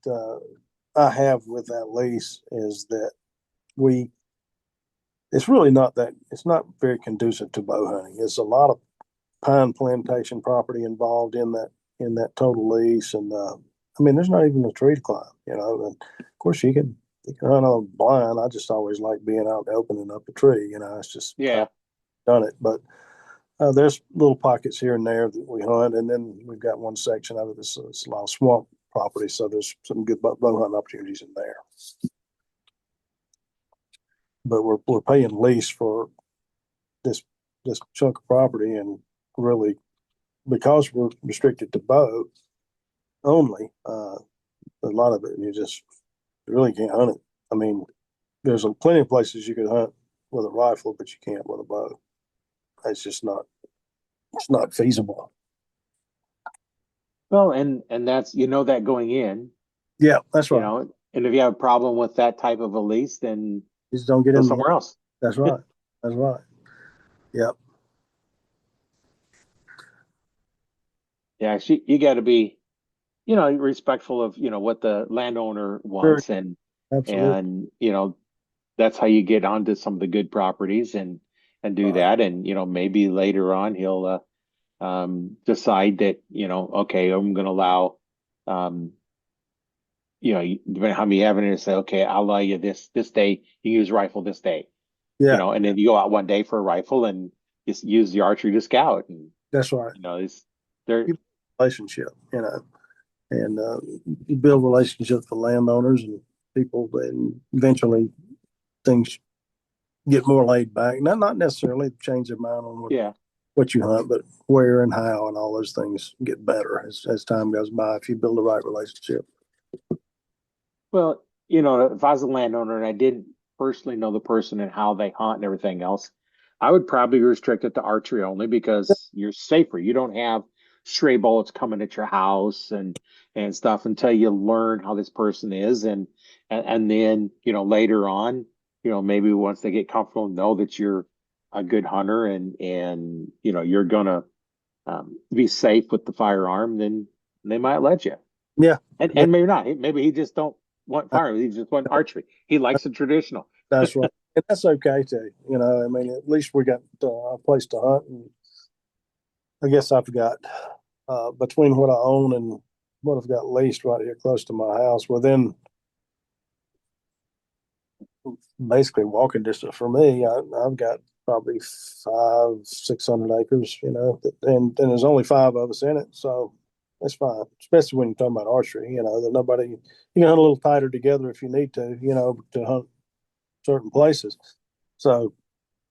I have with that lease is that we, it's really not that, it's not very conducive to bow hunting. It's a lot of pine plantation property involved in that total lease, and I mean, there's not even a tree to climb, And of course, you can hunt on blind. I just always like being out and opening up a tree. It's just how yeah. I've done it. But there's little pockets here and there that we hunt, and then we've got one section of it that's it's a lot of swamp property, so there's some good bow hunting opportunities in there. But we're paying lease for this this chunk of property, and really because we're restricted to bow only, a lot of it you really can't hunt it. I mean, there's plenty of places you could hunt with a rifle, but you can't with a bow. It's just not it's not feasible. Well, and that's that going in, Yeah, that's right. and if you have a problem with that type of a lease, then Just don't get go in the way. somewhere else. That's right. That's right. Yep. Yeah, you got to be, respectful of, what the landowner Sure. wants, Absolutely. and that's how you get onto some of the good properties and do Right. that. And maybe later on he'll decide that, okay, I'm going to allow, um, depending on how many evidence, say, okay, I'll allow you this day, you use rifle this day, Yeah, and then you go out one day for a rifle and just use the archery to scout. And that's right. it's they're You build a relationship, and you build relationships with landowners and people, and eventually things get more laid back. Not necessarily change their mind on yeah. what you hunt, but where and how and all those things get better as time goes by if you build the right relationship. Well, if I was a landowner and I didn't personally know the person and how they hunt and everything else, I would probably restrict it to archery only because you're safer. You don't have stray bullets coming at your house and stuff until you learn how this person is, and then later on, maybe once they get comfortable, know that you're a good hunter and you're gonna be safe with the firearm, then they might let you. Yeah, yeah, And maybe not. Maybe he just don't want fire. He just want archery. He likes the traditional. that's right. And that's okay too. I mean, at least we got a place to hunt. And I guess I've got between what I own and what I've got leased right here close to my house, within basically walking distance for me, I've got probably 500-600 acres, and there's only 5 of us in it, so that's fine. Especially when you're talking about archery, that nobody you can hunt a little tighter together if you need to hunt certain places. So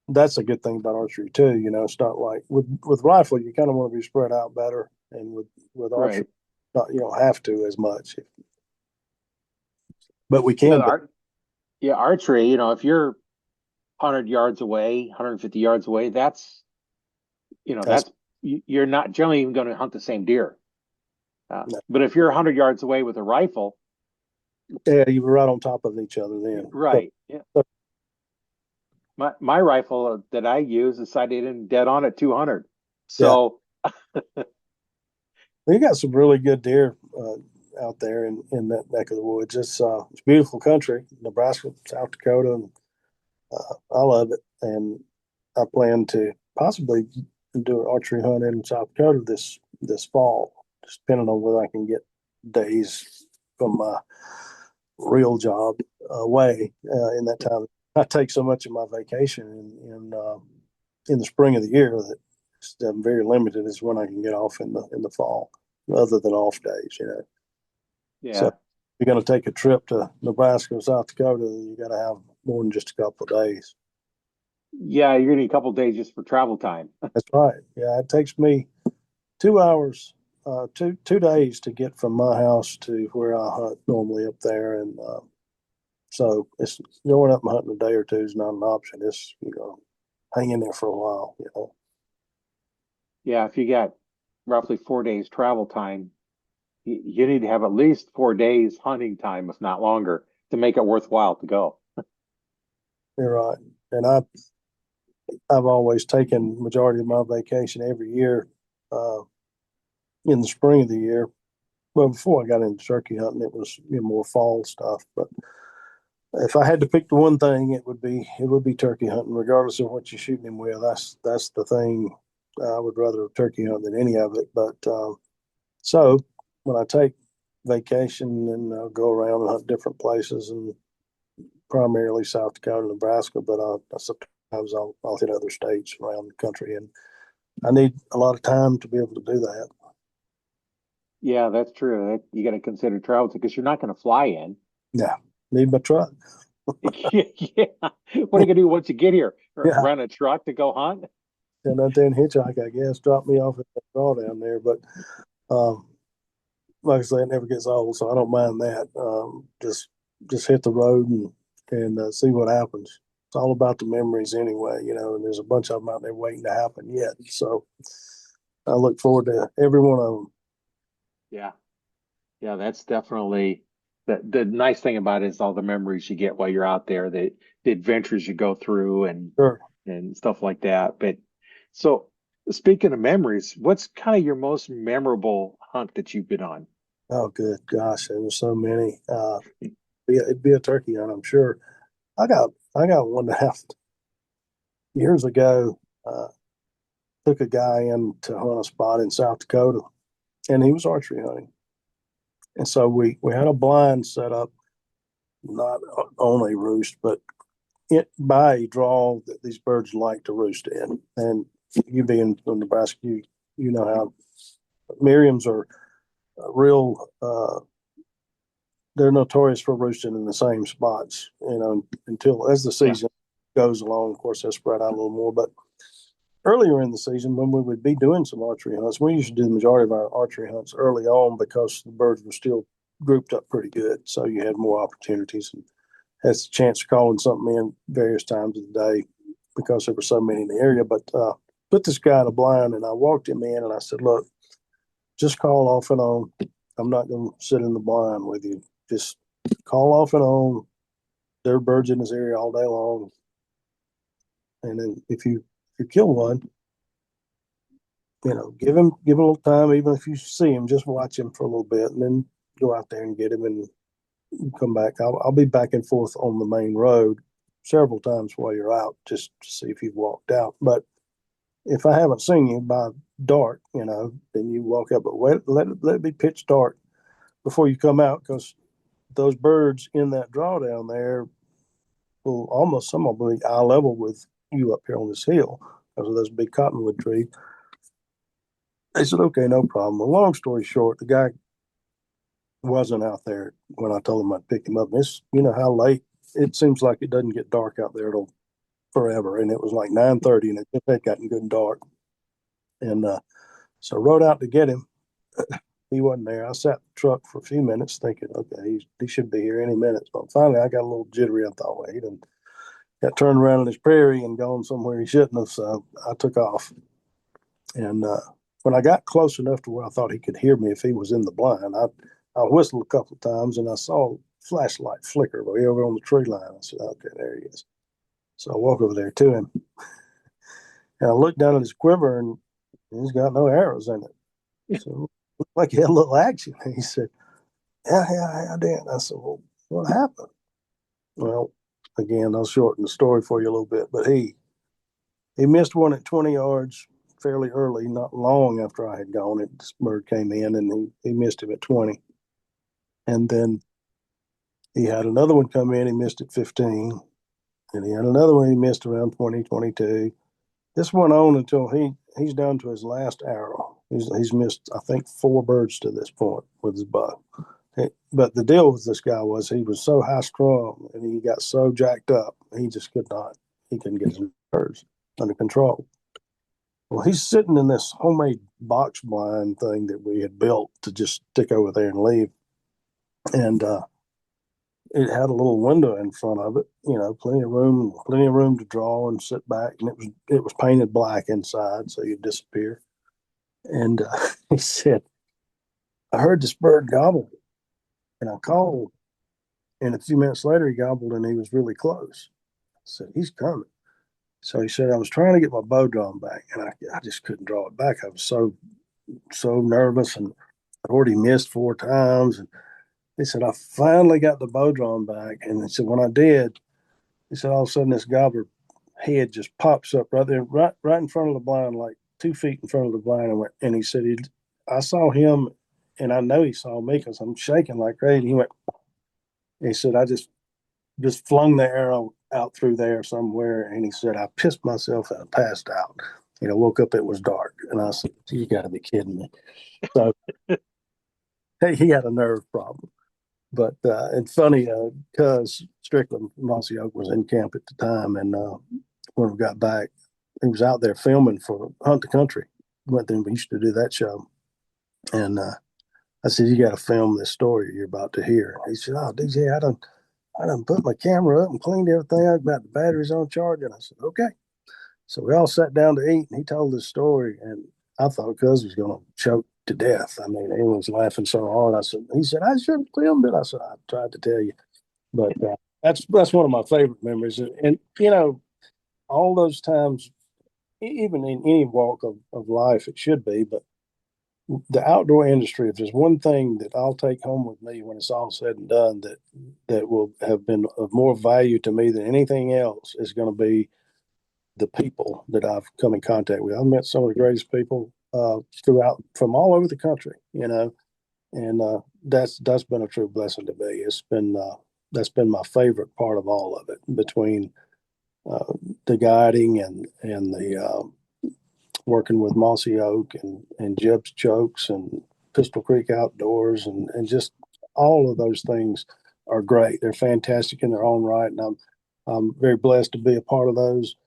that's a good thing about archery too. It's not like with rifle, you kind of want to be spread out better, and with archery, Right. not you don't have to as much, but we Yeah, can be. archery, if you're 100 yards away, 150 yards away, That's you're not generally even going to hunt the same deer. But if you're 100 yards away with a rifle, yeah, you were right on top of each other then. right? Yeah. My rifle that I use is sighted in dead on at 200. Yeah, So we got some really good deer out there in that neck of the woods. It's beautiful country, Nebraska, South Dakota, and I love it. And I plan to possibly do an archery hunt in South Dakota this fall, just depending on whether I can get days from my real job away in that time. I take so much of my vacation in the spring of the year that I'm very limited as when I can get off in the fall, other than off days. So yeah, if you're going to take a trip to Nebraska or South Dakota, you got to have more than just a couple of days. yeah, you're gonna need a couple of days just for travel time. That's right. Yeah, it takes me 2 hours, two days to get from my house to where I hunt normally up there, and so it's going up and hunting a day or two is not an option. It's hang in there for a while. Yeah, if you got roughly 4 days travel time, you need to have at least 4 days hunting time, if not longer, to make it worthwhile to go. You're right. And I've always taken majority of my vacation every year uh, in the spring of the year. Well, before I got into turkey hunting, it was more fall stuff. But if I had to pick the one thing, it would be turkey hunting, regardless of what you're shooting him with. That's the thing. I would rather turkey hunt than any of it. But so when I take vacation and go around and hunt different places, and primarily South Dakota, Nebraska, but sometimes I'll hit other states around the country, and I need a lot of time to be able to do that. Yeah, that's true. You got to consider travel because you're not going to fly in. Yeah, need my truck. Yeah. What are you gonna do once you get here? Yeah, Rent a truck to go hunt? and then hitchhike, I guess, drop me off at the draw down there. But um, like I say, it never gets old, so I don't mind that. Just hit the road and see what happens. It's all about the memories anyway, and there's a bunch of them out there waiting to happen yet. So I look forward to every one of them. Yeah. Yeah, that's definitely the nice thing about it is all the memories you get while you're out there, the adventures you go through Sure. and stuff like that. But so speaking of memories, what's kind of your most memorable hunt that you've been on? Oh, good gosh, there was so many. It'd be a turkey hunt, I'm sure. I got one and a half years ago. Took a guy in to hunt a spot in South Dakota, and he was archery hunting. And so we had a blind set up, not on a roost, but by a draw that these birds like to roost in. And you being from Nebraska, you know how Miriams are real. They're notorious for roosting in the same spots. Until as the Yeah. season goes along, of course, they'll spread out a little more. But earlier in the season, when we would be doing some archery hunts, we used to do the majority of our archery hunts early on because the birds were still grouped up pretty good. So you had more opportunities and had a chance of calling something in various times of the day because there were so many in the area. But put this guy in a blind, and I walked him in, and I said, "Look, just call off and on. I'm not going to sit in the blind with you. Just call off and on. There are birds in this area all day long, and then if you kill one, give him a little time. Even if you see him, just watch him for a little bit, and then go out there and get him and come back. I'll be back and forth on the main road several times while you're out, just to see if you've walked out. But if I haven't seen you by dark, then you walk up. But let it be pitch dark before you come out, because those birds in that draw down there will almost some of them be eye level with you up here on this hill because of those big cottonwood trees. They said, okay, no problem. Well, long story short, the guy wasn't out there when I told him I'd pick him up. It's, you know how late it seems like it doesn't get dark out there till forever. And it was like 9:30 and it just had gotten good and dark. And so I rode out to get him. He wasn't there. I sat in the truck for a few minutes thinking, okay, he should be here any minute. So finally I got a little jittery. I thought, wait, and got turned around in his prairie and gone somewhere he shouldn't have. So I took off. And when I got close enough to where I thought he could hear me if he was in the blind, I whistled a couple of times and I saw a flashlight flicker way over on the tree line. I said, okay, there he is. So I walk over there to him and I looked down at his quiver and he's got no arrows in it. So it looked like he had a little action. And he said, yeah, I did. I said, well, what happened? Well, again, I'll shorten the story for you a little bit, but he missed one at 20 yards fairly early, not long after I had gone. This bird came in and he missed him at 20. And then he had another one come in, he missed at 15. And he had another one he missed around 20, 22. This went on until he's down to his last arrow. He's missed, I think, 4 birds to this point with his bow. But the deal with this guy was he was so high strung and he got so jacked up, he just he couldn't get his birds under control. Well, he's sitting in this homemade box blind thing that we had built to just stick over there and leave. And it had a little window in front of it, you know, plenty of room to draw and sit back. And it was painted black inside, so you'd disappear. And he said, I heard this bird gobble, and I called. And a few minutes later, he gobbled, and he was really close. I said, he's coming. So he said, I was trying to get my bow drawn back, and I just couldn't draw it back. I was so nervous, and I'd already missed 4 times. And he said, I finally got the bow drawn back. And he said, when I did, he said, all of a sudden this gobbler head just pops up right there, right in front of the blind, like 2 feet in front of the blind. And he said, I saw him, and I know he saw me because I'm shaking like crazy. He said, I just flung the arrow out through there somewhere. And he said, I pissed myself and I passed out. You know, woke up, it was dark. And I said, you got to be kidding me. So hey, he had a nerve problem. But it's funny because Strickland Mossy Oak was in camp at the time, and when we got back, he was out there filming for Hunt the Country. Went there, we used to do that show, and I said, "You got to film this story you're about to hear." He said, "Oh, DJ, I done put my camera up and cleaned everything out. Got the batteries on charge." And I said, "Okay." So we all sat down to eat, and he told this story, and I thought Cuz was going to choke to death. I mean, everyone was laughing so hard. He said, I should have filmed it. I said, I tried to tell you. But that's one of my favorite memories. And you know, all those times, even in any walk of life, it should be, but the outdoor industry, if there's one thing that I'll take home with me when it's all said and done, that will have been of more value to me than anything else, is going to be the people that I've come in contact with. I've met some of the greatest people throughout from all over the country, you know, and that's been a true blessing to me. It's been that's been my favorite part of all of it, between uh, the guiding and the working with Mossy Oak and Jeb's Chokes and Pistol Creek Outdoors and just all of those things are great. They're fantastic in their own right, and I'm very blessed to be a part of those.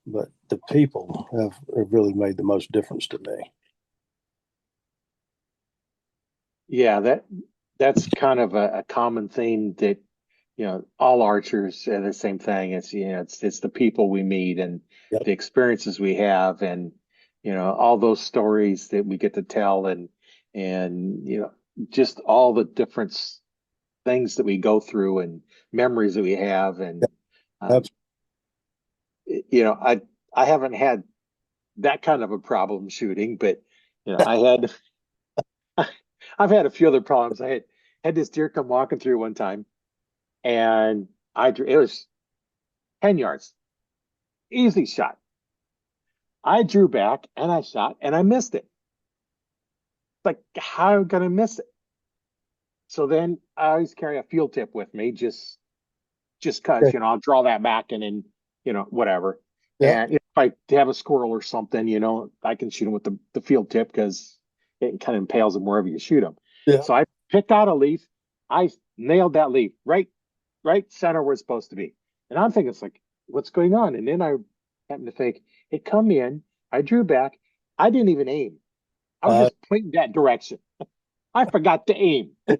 But the people have really made the most difference to me. Yeah, that's kind of a common theme that all archers say the same thing. It's the people we meet and Yep, the experiences we have, and all those stories that we get to tell, and just all the different things that we go through and memories that we have. And um, that's I haven't had that kind of a problem shooting, but I had I've had a few other problems. I had this deer come walking through one time, and it was 10 yards, easy shot. I drew back and I shot and I missed it. Like, how am I gonna miss it? So then I always carry a field tip with me, just cause okay. I'll draw that back and then whatever. Yeah. And if I have a squirrel or something, I can shoot them with the field tip because it kind of impales them wherever you shoot them. Yeah. So I picked out a leaf. I nailed that leaf right center where it's supposed to be. And I'm thinking, it's like, what's going on? And then I happened to think, it come in. I drew back. I didn't even aim. I was Uh, just pointing that direction. I forgot to aim. yeah.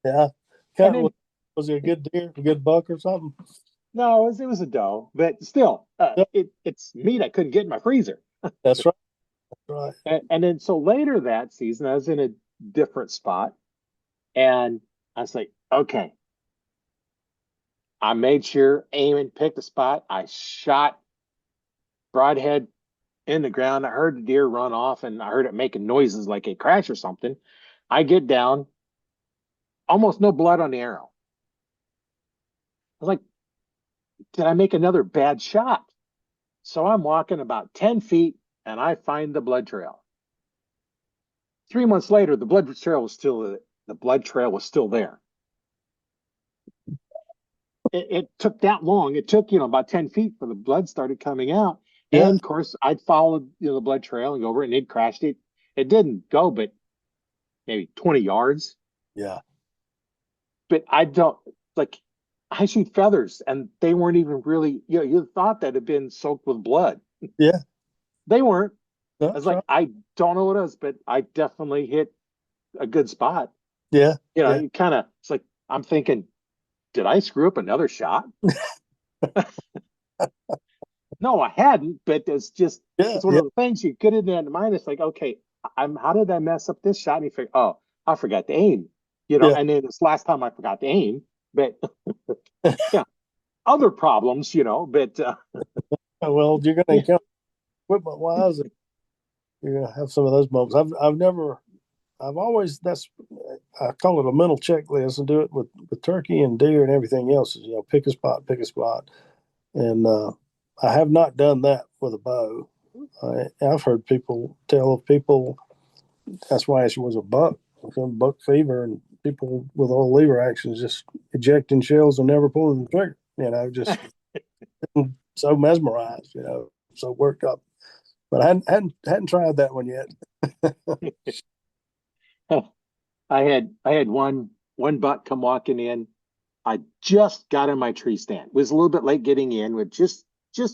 And Kind of, then, was it a good deer, a good buck or something? no, it was a doe, but still, Yeah, it's meat I couldn't get in my freezer. that's right. That's right. And then so later that season, I was in a different spot, and I was like, okay, I made sure, aim and picked a spot. I shot broadhead in the ground. I heard the deer run off, and I heard it making noises like a crash or something. I get down, almost no blood on the arrow. I was like, did I make another bad shot? So I'm walking about 10 feet, and I find the blood trail. 3 months later, the blood trail was still there. It took that long. It took, about 10 feet for the blood started coming out. Yeah. And of course, I'd followed, the blood trail and go over it, and it crashed it. It didn't go, but maybe 20 yards. Yeah. But I don't like, I shoot feathers, and they weren't even really, you thought that had been soaked with blood. Yeah. They weren't. I was That's like, right. I don't know what it is, but I definitely hit a good spot. Yeah. Yeah. You kind of, it's like, I'm thinking, did I screw up another shot? No, I hadn't, but Yeah. it's one Yeah. of the things you get in there in the mind. It's like, okay, how did I mess up this shot? And you figure, oh, I forgot to aim, Yeah. and then this last time I forgot to aim, but yeah, other problems, but Well, you're going to yeah, encounter equipment wise, you're going to have some of those moments. I've always, I call it a mental checklist and do it with turkey and deer and everything else. Pick a spot, pick a spot. And I have not done that with a bow. I've heard people tell of people that's why it was a buck fever, and people with all lever actions just ejecting shells and never pulling the trigger. Just so mesmerized, so worked up. But I hadn't tried that one yet. I had one buck come walking in. I just got in my tree stand. Was a little bit late getting in, but just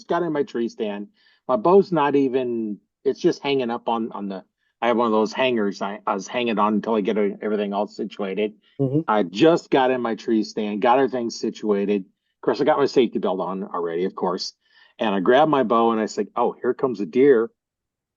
got in my tree stand. My bow's not even. It's just hanging up on the. I have one of those hangers. I was hanging on until I get everything all situated. Hmm. I just got in my tree stand, got everything situated. Of course, I got my safety belt on already, of course. And I grabbed my bow and I said, "Oh, here comes a deer."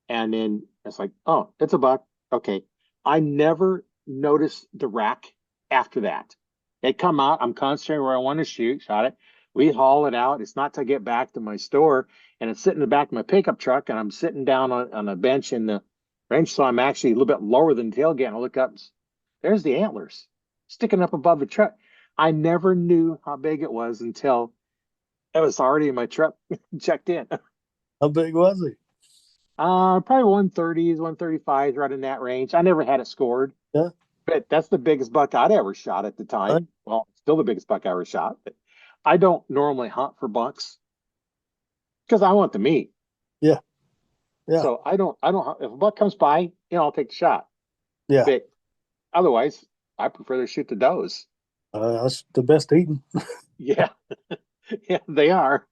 And then it's like, "Oh, it's a buck." Okay. I never noticed the rack after that. It come out. I'm concentrating where I want to shoot. Shot it. We haul it out. It's not to get back to my store, and it's sitting in the back of my pickup truck. And I'm sitting down on a bench in the range, so I'm actually a little bit lower than the tailgate. And I look up. There's the antlers sticking up above the truck. I never knew how big it was until it was already in my truck, checked in. How big was he? Probably 130s, 135s, right in that range. I never had it scored. Yeah. But that's the biggest buck I'd ever shot at the I, time. Well, still the biggest buck I ever shot. But I don't normally hunt for bucks because I want the meat. yeah. Yeah. So I don't, if a buck comes by, I'll take the shot. Yeah. But otherwise, I prefer to shoot the does. That's the best eating. Yeah, yeah, they are.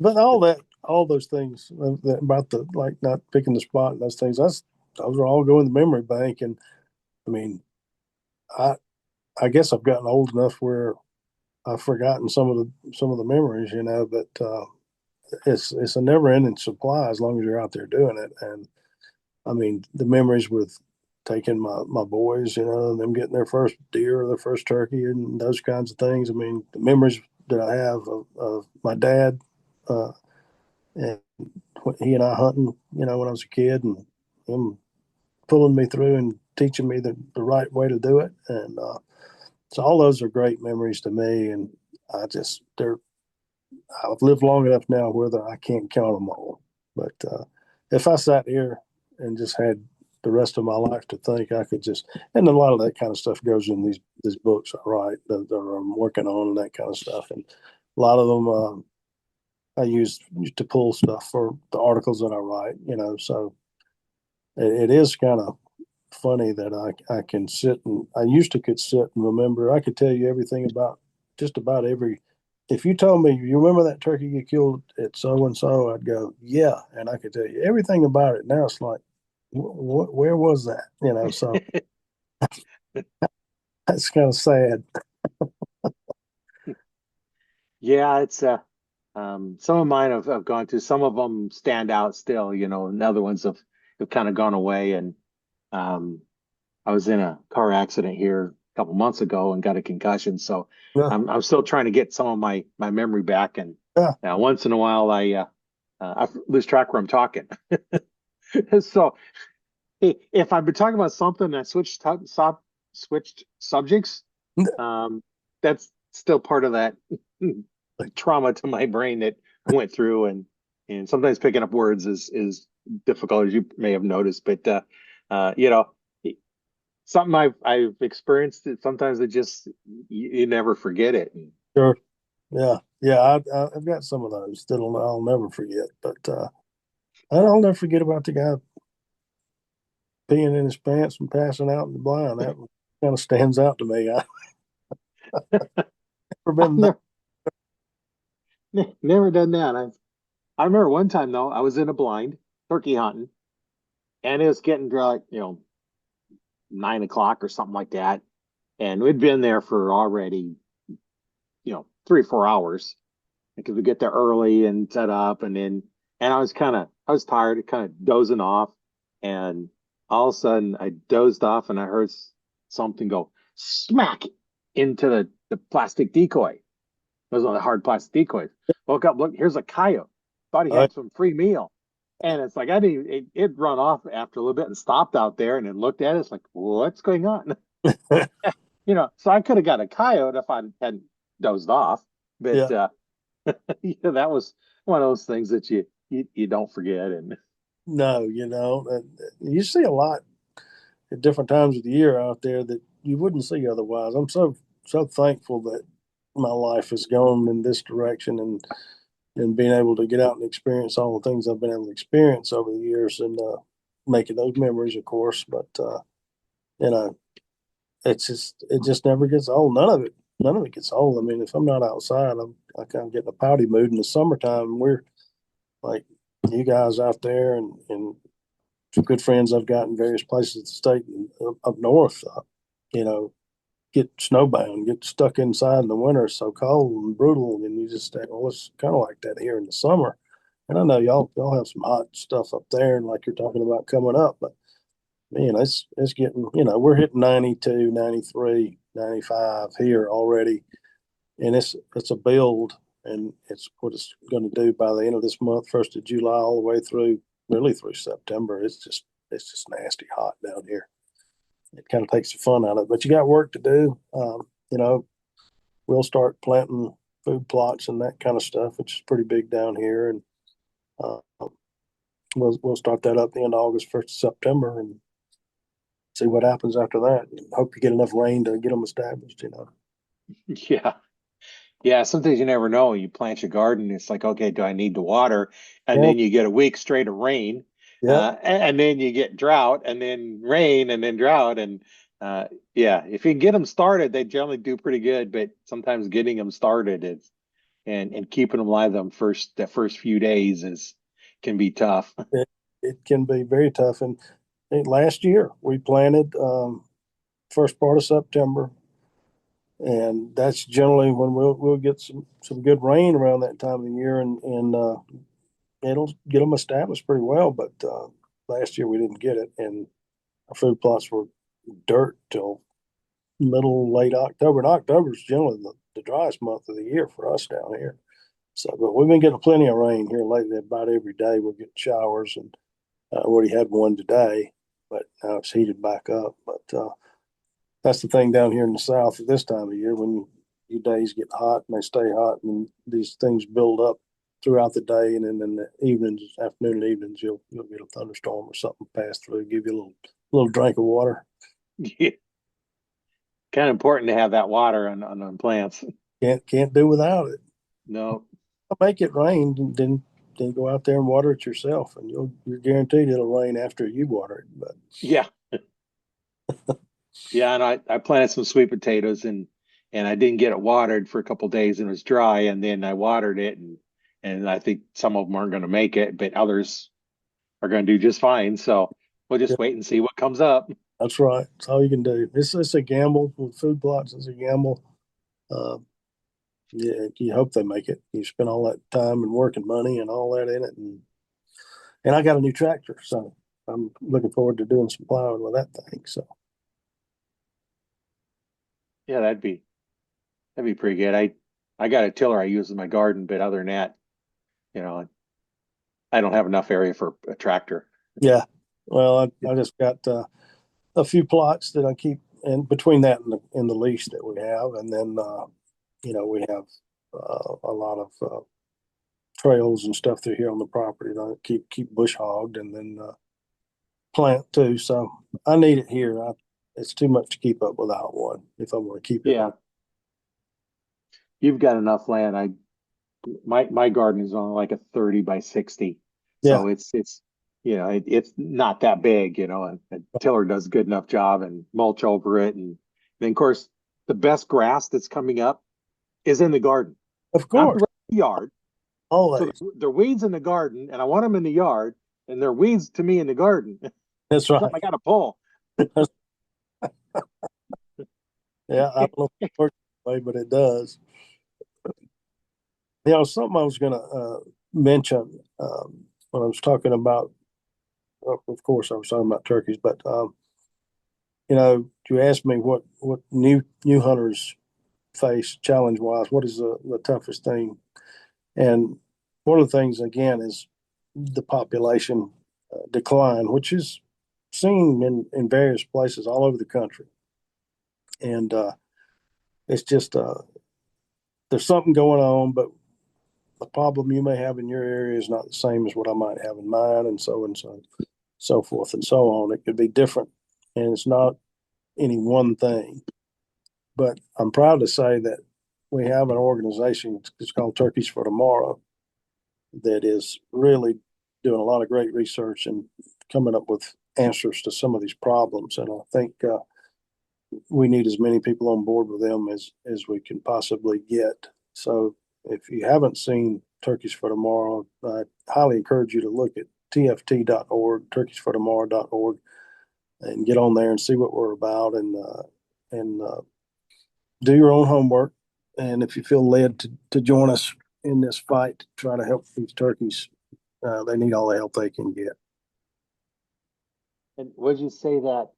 But all those things about the like not picking the spot and those things, those are all going in the memory bank. And I mean, I I guess I've gotten old enough where I've forgotten some of the memories, but it's a never ending supply as long as you're out there doing it. And I mean, the memories with taking my boys, them getting their first deer or their first turkey and those kinds of things. I mean, the memories that I have of my dad, uh, and he and I hunting, when I was a kid, and him pulling me through and teaching me the right way to do it. And so all those are great memories to me. And I've lived long enough now where I can't count them all. But if I sat here and just had the rest of my life to think, I could and a lot of that kind of stuff goes in these books I write that I'm working on and that kind of stuff. And a lot of them, I use to pull stuff for the articles that I write. So it is kind of funny that I can sit and I used to could sit and remember. I could tell you everything about just about every. If you told me you remember that turkey you killed at so and so, I'd go yeah, and I could tell you everything about it. Now it's like, where was that? So that's kind of sad. Yeah, it's some of mine have gone to. Some of them stand out still, and other ones have kind of gone away. And um, I was in a car accident here a couple months ago and got a concussion, so Yeah, I'm still trying to get some of my memory back. And yeah, once in a while, I lose track where I'm talking. So if I've been talking about something and I switched subjects, um, that's still part of that trauma to my brain that I went through. And sometimes picking up words is difficult, as you may have noticed. But uh, you know, something I've experienced. That sometimes it just you never forget it. sure. Yeah, yeah. I've got some of those that I'll never forget. But I'll never forget about the guy peeing in his pants and passing out in the blind. That kind of stands out to me. I've never I've been that. never done that. I remember one time though, I was in a blind turkey hunting, and it was getting to like 9 o'clock or something like that, and we'd been there for already 3 or 4 hours because we get there early and set up, and I was tired, kind of dozing off, and all of a sudden I dozed off and I heard something go smack into the plastic decoy. It was one of the hard plastic decoys. Woke up, look, here's a coyote. Thought he had some free meal. And it's like I didn't it run off after a little bit and stopped out there and then looked at it. It's like, what's going on? So I could have got a coyote if I hadn't dozed off. But Yeah, that was one of those things that you don't forget. And no, you see a lot at different times of the year out there that you wouldn't see otherwise. I'm so thankful that my life has gone in this direction and being able to get out and experience all the things I've been able to experience over the years and making those memories, of course. But you know, it just never gets old. None of it gets old. I mean, if I'm not outside, I kind of get in a pouty mood in the summertime. We're like you guys out there and some good friends I've got in various places of the state and up north, you know, get snowbound, get stuck inside in the winter. It's so cold and brutal, and you just think, well, it's kind of like that here in the summer. And I know y'all have some hot stuff up there, and like you're talking about coming up, but man, it's getting, we're hitting 92, 93, 95 here already, and it's a build, and it's what it's going to do by the end of this month, 1st of July, all the way through really through September. It's just nasty hot down here. It kind of takes the fun out of it, but you got work to do. We'll start planting food plots and that kind of stuff, which is pretty big down here, and uh, we'll start that up the end of August, 1st of September, and see what happens after that. And hope you get enough rain to get them established. yeah. Yeah, sometimes you never know. You plant your garden, it's like, okay, do I need to water? And Yeah, then you get a week straight of rain, yeah, and then you get drought, and then rain, and then drought. And uh, yeah, if you get them started, they generally do pretty good. But sometimes getting them started is and keeping them alive the first few days is can be tough. it can be very tough. And last year we planted first part of September, and that's generally when we'll get some good rain around that time of the year, and it'll get them established pretty well. But last year we didn't get it, and our food plots were dirt till middle late October. And October is generally the driest month of the year for us down here. So, but we've been getting plenty of rain here lately. About every day we're getting showers, and we already had one today, but now it's heated back up. But that's the thing down here in the South at this time of year when your days get hot and they stay hot, and these things build up throughout the day, and then in the evenings, afternoon and evenings, you'll get a thunderstorm or something pass through, give you a little drink of water. Yeah, kind of important to have that water on plants. Can't do without it. No. make it rain, then go out there and water it yourself, and you're guaranteed it'll rain after you water it. But Yeah. Yeah, and I planted some sweet potatoes and I didn't get it watered for a couple days and it was dry and then I watered it and I think some of them aren't going to make it, but others are going to do just fine. So we'll yeah, just wait and see what comes up. that's right. That's all you can do. It's a gamble with food plots. It's a gamble. Uh, yeah, you hope they make it. You spend all that time and work and money and all that in it, and I got a new tractor, so I'm looking forward to doing some plowing with that thing. So Yeah, that'd be pretty good. I got a tiller I use in my garden, but other than that, you know, I don't have enough area for a tractor. yeah, well, I just got a few plots that I keep, and between that and the lease that we have, and then we have a lot of trails and stuff through here on the property that I keep bush hogged, and then plant too. So I need it here. It's too much to keep up without one if I'm going to keep it. Yeah, you've got enough land. My garden is only like a 30 by 60. Yeah, So it's it's not that big, a tiller does a good enough job and mulch over it. And then of course the best grass that's coming up is in the garden, of not the course, rest of the yard. So always. they're weeds in the garden and I want them in the yard and they're weeds to me in the garden. That's Something right. I gotta pull. Yeah, I don't know if it works that way, but it does. Something I was going to mention when I was talking about, of course, I was talking about turkeys, but you asked me what new hunters face challenge wise. What is the toughest thing? And one of the things again is the population decline, which is seen in various places all over the country, and it's just there's something going on, but the problem you may have in your area is not the same as what I might have in mine, and so forth and so on. It could be different, and it's not any one thing. But I'm proud to say that we have an organization. It's called Turkeys for Tomorrow that is really doing a lot of great research and coming up with answers to some of these problems. And I think we need as many people on board with them as we can possibly get. So if you haven't seen Turkeys for Tomorrow, I highly encourage you to look at tft.org, turkeysfortomorrow.org, and get on there and see what we're about and do your own homework. And if you feel led to join us in this fight to try to help these turkeys, they need all the help they can get. And what did you say that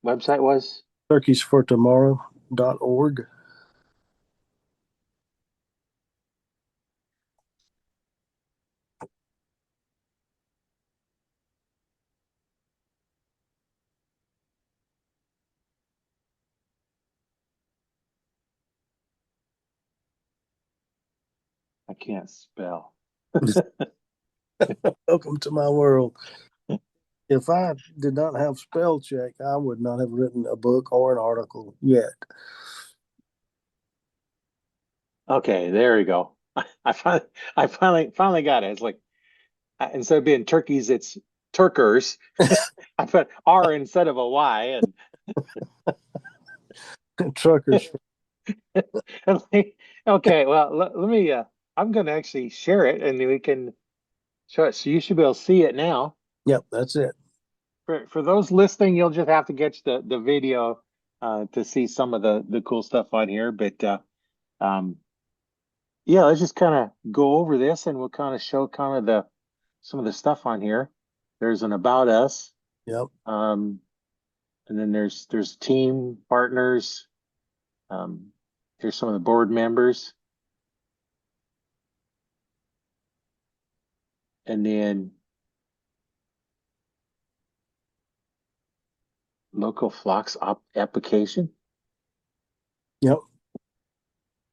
website was? Turkeysfortomorrow.org. I can't spell. Welcome to my world. If I did not have spell check, I would not have written a book or an article yet. Okay, there we go. I finally got it. It's like instead of being turkeys, it's Turkers. I put R instead of a Y, and Truckers. okay. Well, let me. I'm going to actually share it, and we can show it. So you should be able to see it now. Yep, that's it. For those listening, you'll just have to get the video to see some of the cool stuff on here. But um, yeah, let's just kind of go over this, and we'll kind of show kind of the some of the stuff on here. There's an about us, Yep. um, and then there's team partners. Um, here's some of the board members, and then local flocks application. Yep.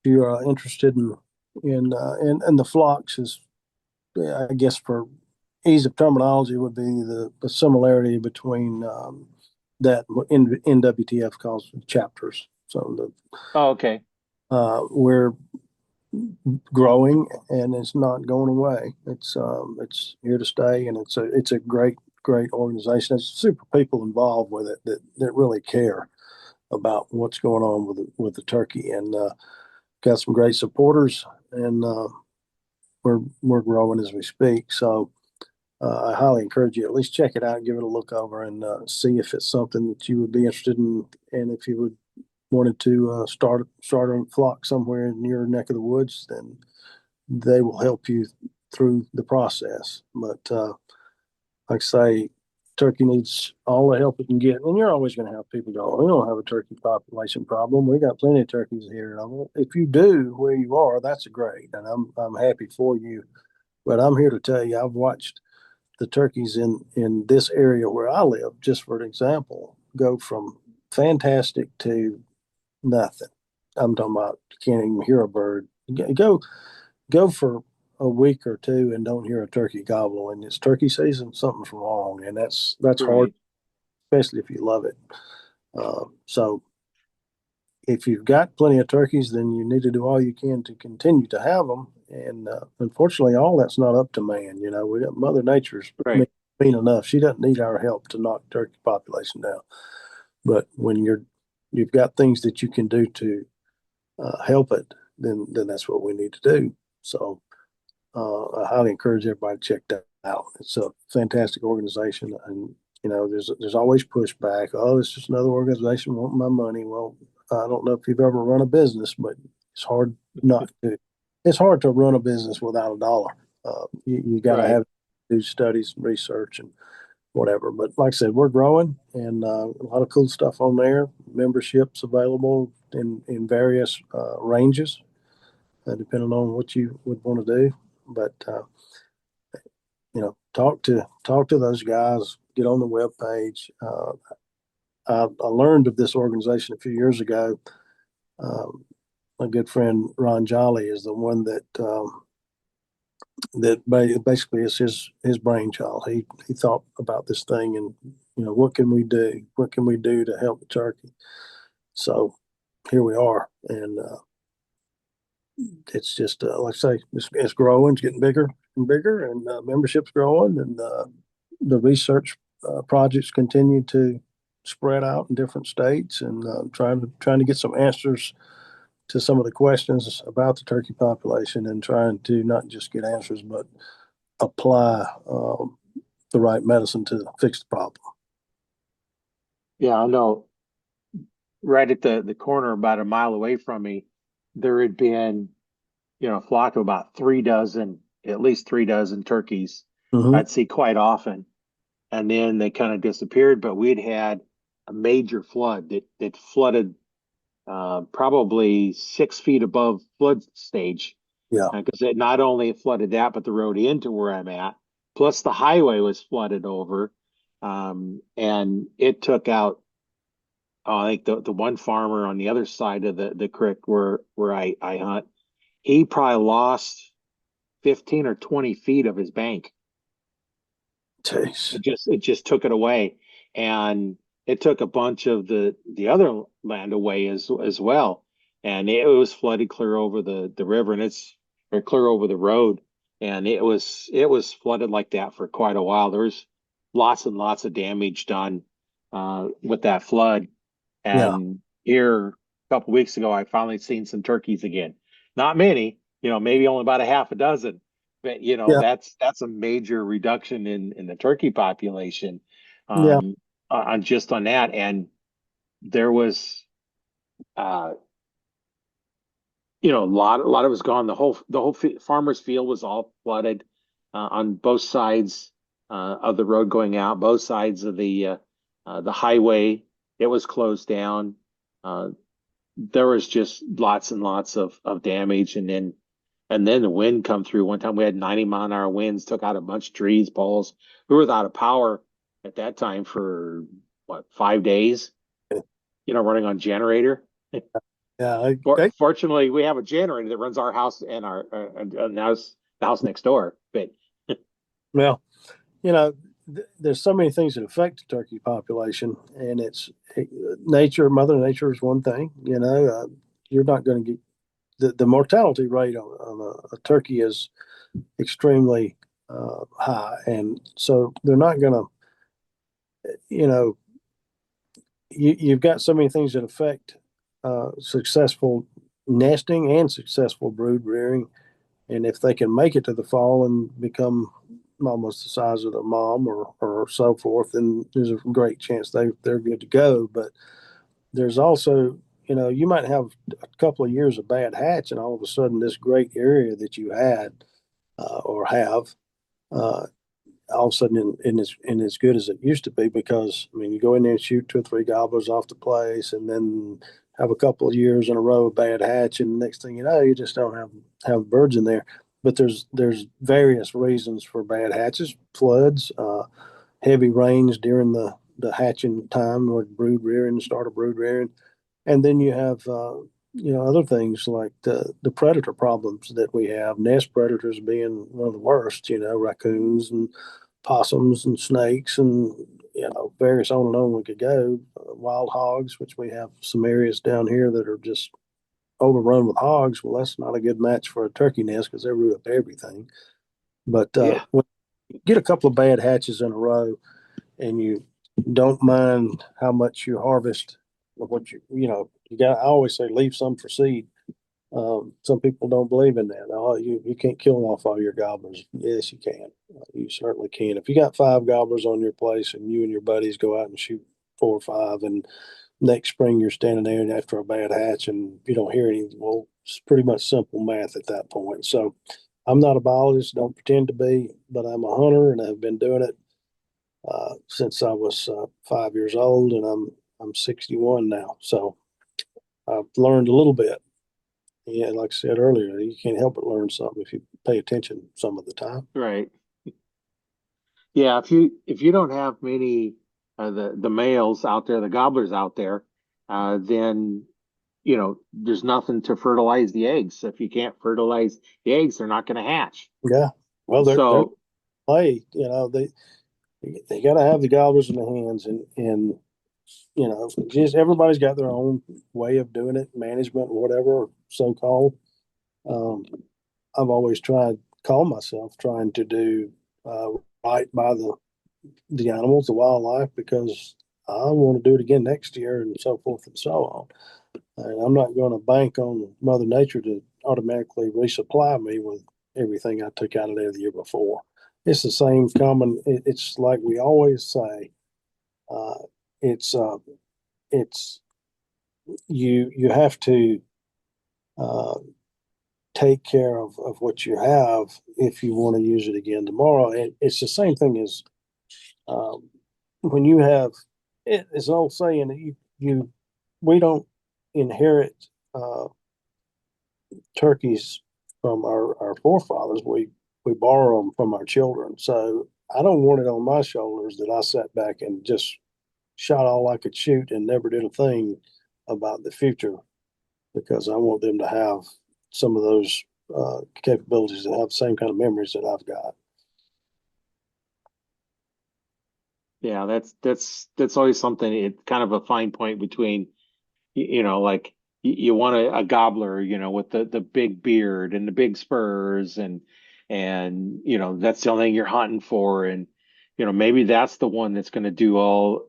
If you are interested in the flocks is, I guess for ease of terminology would be the similarity between that NWTF calls chapters. So Oh, okay. we're growing, and it's not going away. It's here to stay, and it's a great organization. There's super people involved with it that really care about what's going on with the turkey, and got some great supporters, and we're growing as we speak. So I highly encourage you at least check it out, give it a look over, and see if it's something that you would be interested in, and if you would wanted to start a flock somewhere in your neck of the woods, then they will help you through the process. But like I say, turkey needs all the help it can get, and you're always going to have people go, "We don't have a turkey population problem. We got plenty of turkeys here." And if you do where you are, that's great, and I'm happy for you. But I'm here to tell you, I've watched the turkeys in this area where I live, just for an example, go from fantastic to nothing. I'm talking about you can't even hear a bird. Go for a week or two and don't hear a turkey gobble, and it's turkey season. Something's wrong, and that's hard, Right. especially if you love it. So if you've got plenty of turkeys, then you need to do all you can to continue to have them. And unfortunately, all that's not up to man. You know, we got Mother Nature's Right. mean enough. She doesn't need our help to knock turkey population down. But when you've got things that you can do to help it, then that's what we need to do. So I highly encourage everybody to check that out. It's a fantastic organization, and there's always pushback. Oh, it's just another organization wanting my money. Well, I don't know if you've ever run a business, but it's hard not to. It's hard to run a business without a dollar. You got to Right. have do studies and research and whatever. But like I said, we're growing, and a lot of cool stuff on there. Memberships available in various ranges, depending on what you would want to do. But talk to those guys. Get on the web page. I learned of this organization a few years ago. My good friend Ron Jolly is the one that basically is his brainchild. He thought about this thing, and what can we do? What can we do to help the turkey? So here we are, and it's just like I say, it's growing, it's getting bigger and bigger, and membership's growing, and the research projects continue to spread out in different states, and trying to get some answers to some of the questions about the turkey population, and trying to not just get answers, but apply the right medicine to fix the problem. Yeah, I know. Right at the corner, about a mile away from me, there had been, a flock of about 3 dozen, at least 3 dozen turkeys Mm-hmm. I'd see quite often. And then they kind of disappeared, but we'd had a major flood that flooded probably 6 feet above flood stage, Yeah. because it not only flooded that, but the road into where I'm at, plus the highway was flooded over. And it took out, I think the one farmer on the other side of the creek where I hunt, he probably lost 15 or 20 feet of his bank. Jeez. It just took it away, and it took a bunch of the other land away as well, and it was flooded clear over the river, and it's or clear over the road, and it was flooded like that for quite a while. There was lots and lots of damage done with that flood, Yeah. and here a couple weeks ago, I finally seen some turkeys again. Not many, maybe only about a half a dozen, but Yeah. that's a major reduction in the turkey population, Yeah. um, on just on that. And there was, uh, a lot of it was gone. The whole farmer's field was all flooded on both sides of the road going out, both sides of the highway. It was closed down. Uh, there was just lots and lots of damage, and then the wind come through. One time we had 90-mile-an-hour winds, took out a bunch of trees, poles. We were without a power at that time for what, 5 days, running on generator. Yeah. Fortunately, we have a generator that runs our house and and the house next door. But Well, you know, there's so many things that affect the turkey population, and it's nature. Mother Nature is one thing. You're not going to the mortality rate on a turkey is extremely high, and so they're not going to, you know, you've got so many things that affect successful nesting and successful brood rearing. And if they can make it to the fall and become almost the size of their mom or so forth, then there's a great chance they're good to go. But there's also, you might have a couple of years of bad hatch, and all of a sudden this great area that you had or have uh, all of a sudden in as good as it used to be, because I mean you go in there and shoot two or three gobblers off the place, and then have a couple of years in a row of bad hatch, and the next thing you know you just don't have birds in there. But there's various reasons for bad hatches: floods, heavy rains during the hatching time or brood rearing, start of brood rearing, and then you have other things like the predator problems that we have. Nest predators being one of the worst. Raccoons and possums and snakes and various on and on we could go. Wild hogs, which we have some areas down here that are just overrun with hogs. Well, that's not a good match for a turkey nest because they root up everything. But Yeah. when you get a couple of bad hatches in a row, and you don't mind how much you harvest of what you got. I always say leave some for seed. Some people don't believe in that. Oh, you can't kill off all your gobblers. Yes, you can. You certainly can. If you got five gobblers on your place and you and your buddies go out and shoot four or five, and next spring you're standing there after a bad hatch and you don't hear any, well, it's pretty much simple math at that point. So I'm not a biologist, don't pretend to be, but I'm a hunter and I've been doing it since I was 5 years old, and I'm 61 now. So I've learned a little bit. Yeah, like I said earlier, you can't help but learn something if you pay attention some of the time. Right. Yeah, if you don't have many the males out there, the gobblers out there, then there's nothing to fertilize the eggs. If you can't fertilize the eggs, they're not going to hatch. Yeah. Well, they're So play. They got to have the gobblers in the hands, and just everybody's got their own way of doing it, management, whatever, so called. Um, I've always call myself trying to do uh, right by the animals, the wildlife, because I want to do it again next year and so forth and so on. And I'm not going to bank on Mother Nature to automatically resupply me with everything I took out of there the year before. It's the same common. It's like we always say. Uh, it's it's you have to uh, take care of what you have if you want to use it again tomorrow. And it's the same thing as um, when you have it's an old saying that you we don't inherit uh, turkeys from our forefathers. We borrow them from our children. So I don't want it on my shoulders that I sat back and just shot all I could shoot and never did a thing about the future, because I want them to have some of those capabilities and have the same kind of memories that I've got. yeah, that's always something. It's kind of a fine point between like you want a gobbler, with the big beard and the big spurs, and that's the only thing you're hunting for, and maybe that's the one that's going to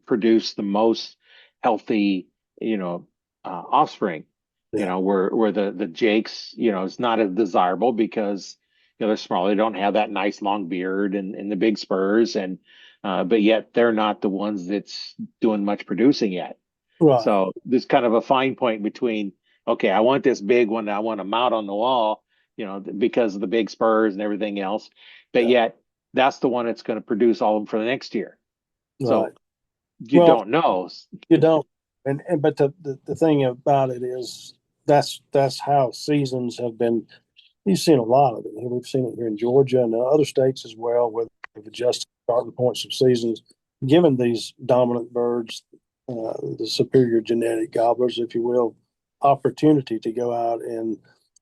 produce the most healthy offspring. Yeah, Where the jakes, it's not as desirable because they're smaller, they don't have that nice long beard and the big spurs, and but yet they're not the ones that's doing much producing yet. right. So there's kind of a fine point between, okay, I want this big one, I want to mount on the wall, because of the big spurs and everything else. But Yeah, yet that's the one that's going to produce all of them for the next year. right. So you Well, don't know. you don't, and but the thing about it is that's how seasons have been. You've seen a lot of it. We've seen it here in Georgia and other states as well, where they've adjusted starting points of seasons, given these dominant birds, the superior genetic gobblers, if you will, opportunity to go out and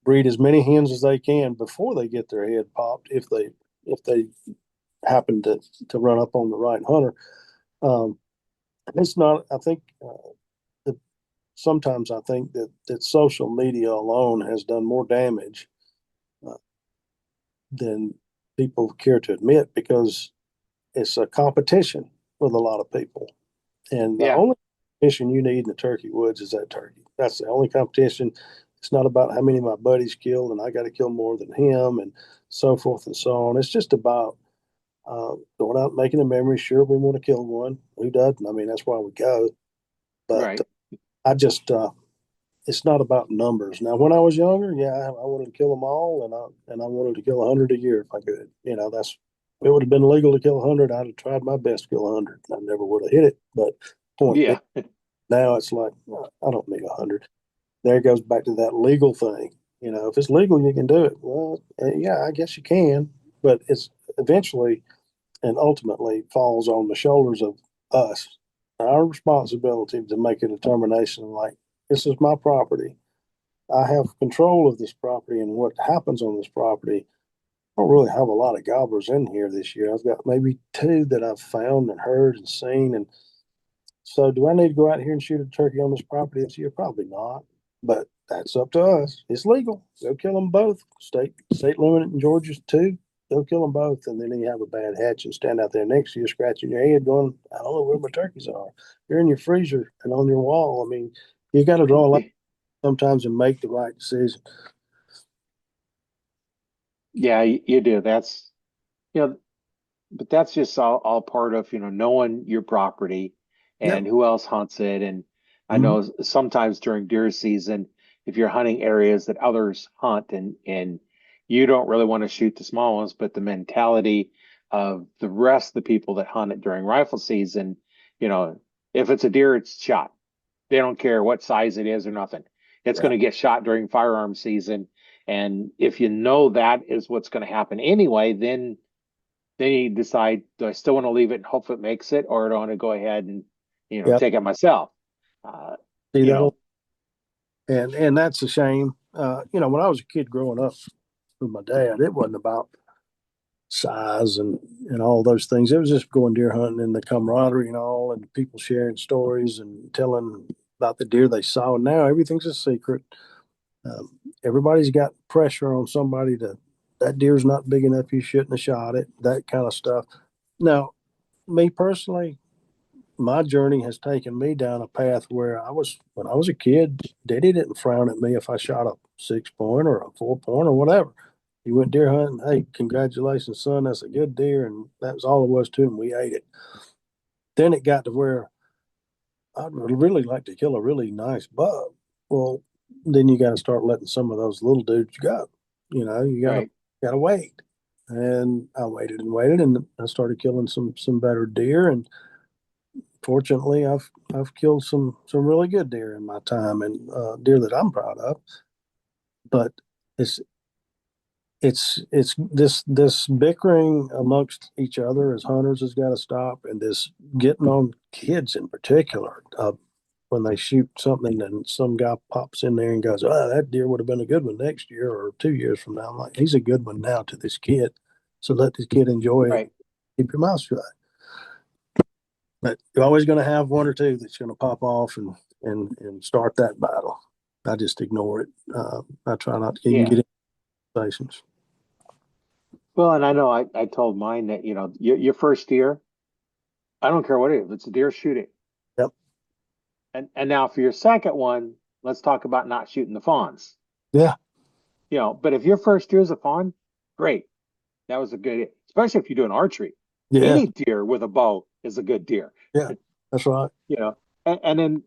breed as many hens as they can before they get their head popped, if they happen to run up on the right hunter. Um, it's not. I think the sometimes I think that social media alone has done more damage uh, than people care to admit, because it's a competition with a lot of people. And the Yeah, only competition you need in the turkey woods is that turkey. That's the only competition. It's not about how many of my buddies killed and I got to kill more than him and so forth and so on. It's just about going out and making a memory. Sure, we want to kill one. Who doesn't? I mean, that's why we go. But right. I just, it's not about numbers. Now, when I was younger, yeah, I wanted to kill them all, and I wanted to kill 100 a year if I could. That's it would have been legal to kill 100. I'd have tried my best to kill 100. I never would have hit it, but point being, Yeah, now it's like I don't need 100. There goes back to that legal thing. If it's legal, you can do it. Well, yeah, I guess you can, but it's eventually and ultimately falls on the shoulders of us. Our responsibility to make a determination like, this is my property. I have control of this property and what happens on this property. I don't really have a lot of gobblers in here this year. I've got maybe two that I've found and heard and seen. And so, do I need to go out here and shoot a turkey on this property this year? Probably not. But that's up to us. It's legal. Go kill them both. State limit in Georgia's two. Go kill them both, and then you have a bad hatch and stand out there next to you, scratching your head, going, "I don't know where my turkeys are." You're in your freezer and on your wall. I mean, you got to draw a line sometimes and make the right decision. yeah, you do. That's you know, but that's just all part of knowing your property Yep. and who else hunts it. And I Mm-hmm. know sometimes during deer season, if you're hunting areas that others hunt, and you don't really want to shoot the small ones, but the mentality of the rest of the people that hunt it during rifle season, you know, if it's a deer, it's shot. They don't care what size it is or nothing. It's Yeah. going to get shot during firearm season. And if you know that is what's going to happen anyway, then you decide, do I still want to leave it and hope it makes it, or do I want to go ahead and Yep. take it myself? Uh, See you that, know, and that's a shame. When I was a kid growing up with my dad, it wasn't about size and all those things. It was just going deer hunting and the camaraderie and all, and people sharing stories and telling about the deer they saw. And now everything's a secret. Everybody's got pressure on somebody to, that deer's not big enough, you shouldn't have shot it, that kind of stuff. Now, me personally, my journey has taken me down a path where when I was a kid, Daddy didn't frown at me if I shot a 6 point or a 4 point or whatever. He went deer hunting. Hey, congratulations, son. That's a good deer. And that was all it was to him. We ate it. Then it got to where I'd really like to kill a really nice buck. Well, then you got to start letting some of those little dudes go. You right? gotta wait. And I waited and waited, and I started killing some better deer. And fortunately, I've killed some really good deer in my time, and deer that I'm proud of. But it's it's this bickering amongst each other as hunters has got to stop, and this getting on kids in particular. When they shoot something and some guy pops in there and goes, "Oh, that deer would have been a good one next year or 2 years from now." I'm like, he's a good one now to this kid, so let this kid enjoy it. Right. Keep your mouth shut. But you're always going to have one or two that's going to pop off and start that battle. I just ignore it. I try not to even Yeah. get in conversations. Well, and I know I told mine that your first deer, I don't care what it is. If it's a deer, shoot it. Yep. And now for your second one, let's talk about not shooting the fawns. Yeah. But if your first deer is a fawn, great. That was a good, especially if you're doing archery. Yeah. Any deer with a bow is a good deer. Yeah. That's right. you know, and then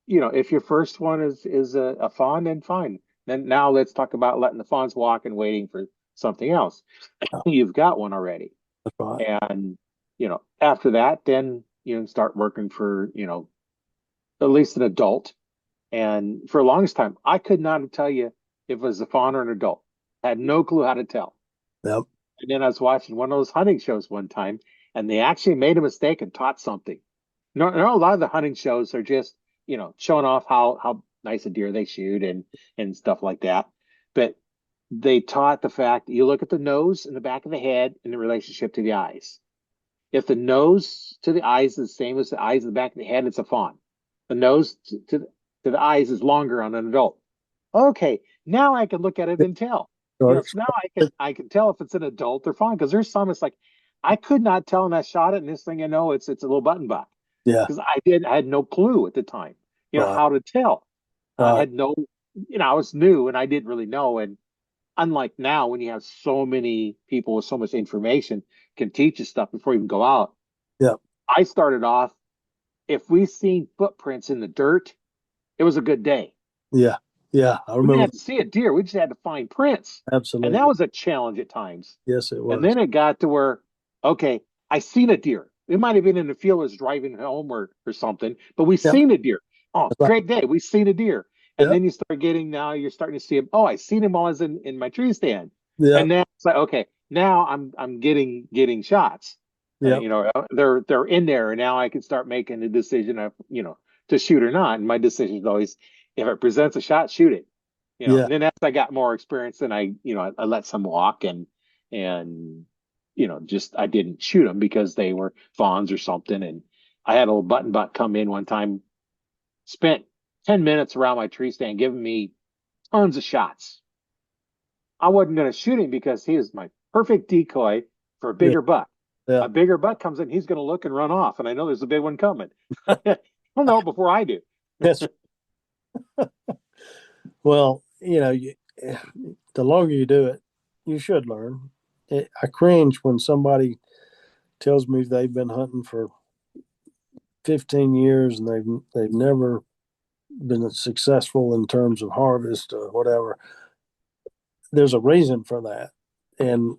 if your first one is a fawn, then fine. Then now let's talk about letting the fawns walk and waiting for something else. Yeah, You've got one already, that's right. and after that, then start working for at least an adult. And for the longest time, I could not tell you if it was a fawn or an adult. I had no clue how to tell. Yep. And then I was watching one of those hunting shows one time, and they actually made a mistake and taught something. No, a lot of the hunting shows are just, showing off how nice a deer they shoot and stuff like that. But they taught the fact that you look at the nose and the back of the head in the relationship to the eyes. If the nose to the eyes is the same as the eyes of the back of the head, it's a fawn. The nose to to the eyes is longer on an adult. Okay, now I can look at it and tell. Or, So now I can tell if it's an adult or fawn because there's some it's like I could not tell and I shot it and this thing I know it's a little button buck yeah, because I had no clue at the time, right, how to tell. I right, had no, I was new and I didn't really know. And unlike now, when you have so many people with so much information can teach you stuff before you even go out. yeah, I started off, if we seen footprints in the dirt, it was a good day. yeah, yeah. I We didn't remember have to see a deer. We just had to find prints. And that absolutely. was a challenge at times. Yes, it And was. then it got to where, okay, I seen a deer. It might have been in the field I was driving home or something, but we Yep, seen a deer. Oh, that's right. great day. We seen a deer. And Yep, then you start getting now you're starting to see him. Oh, I seen him while I was in my tree stand. yep, And now it's like, okay, now I'm getting shots. yep, They're in there, and now I can start making the decision of to shoot or not. And my decision is always if it presents a shot, shoot it. yeah, And then as I got more experience, then I let some walk and just I didn't shoot them because they were fawns or something. And I had a little button buck come in one time, spent 10 minutes around my tree stand giving me tons of shots. I wasn't going to shoot him because he is my perfect decoy for a yeah, bigger buck. yeah. A bigger buck comes in, he's going to look and run off. And I know there's a big one coming. He'll know it before I do. That's well, the longer you do it, you should learn. I cringe when somebody tells me they've been hunting for 15 years and they've never been successful in terms of harvest or whatever. There's a reason for that, and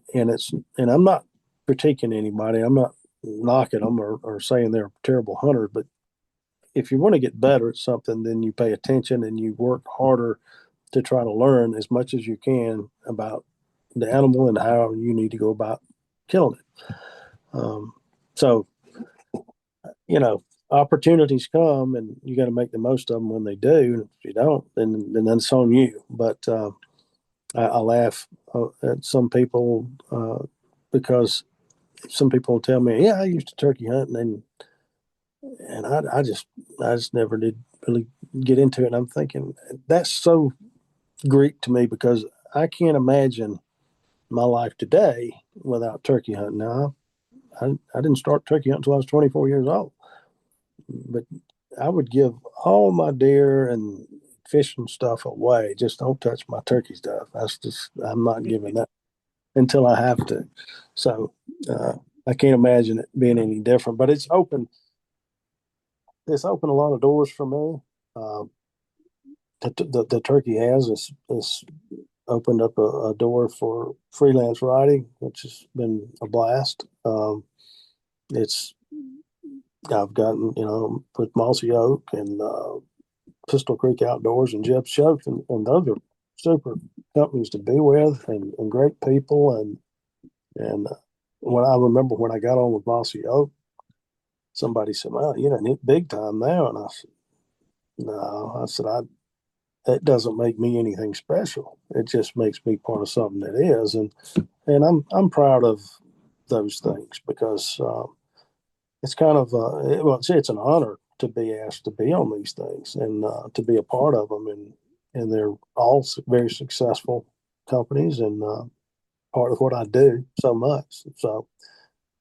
I'm not critiquing anybody. I'm not knocking them or saying they're terrible hunters, but if you want to get better at something, then you pay attention and you work harder to try to learn as much as you can about the animal and how you need to go about killing it. So, opportunities come and you got to make the most of them when they do. And if you don't, then that's on you. But I laugh at some people because some people tell me, "Yeah, I used to turkey hunt," and I just never did really get into it. And I'm thinking that's so Greek to me because I can't imagine my life today without turkey hunting. Now, I didn't start turkey hunting until I was 24 years old, but I would give all my deer and fishing stuff away. Just don't touch my turkey stuff. I'm not giving that until I have to. So uh, I can't imagine it being any different. But it's opened a lot of doors for me. Uh, the turkey has opened up a door for freelance writing, which has been a blast. It's I've gotten with Mossy Oak and Pistol Creek Outdoors and Jeb Shows, and those are super companies to be with and great people and when I remember when I got on with Mossy Oak, somebody said, "Well, it's big time now," and I said, "No," I said, "That doesn't make me anything special. It just makes me part of something that is." And I'm proud of those things because it's kind of it's an honor to be asked to be on these things and to be a part of them, and they're all very successful companies and part of what I do so much. So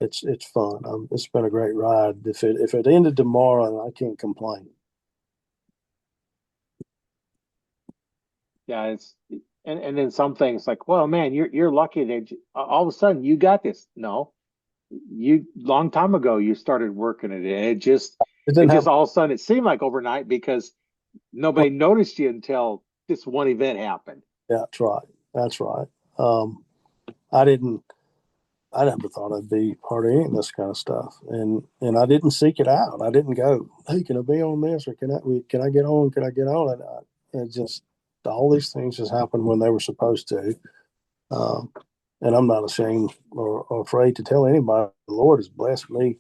it's fun. It's been a great ride. If it ended tomorrow, I can't complain. Yeah, and then some things like, well, man, you're lucky that all of a sudden you got this. No, you long time ago you started working at it, and it just It it didn't just happen. all of a sudden it seemed like overnight because nobody noticed you until this one event happened. Yeah, that's right. That's right. Um, I didn't. I never thought I'd be part of any of this kind of stuff, and I didn't seek it out. I didn't go, "Hey, can I be on this, or can I get on? Can I get on?" And it just all these things just happened when they were supposed to. Um, and I'm not ashamed or afraid to tell anybody. The Lord has blessed me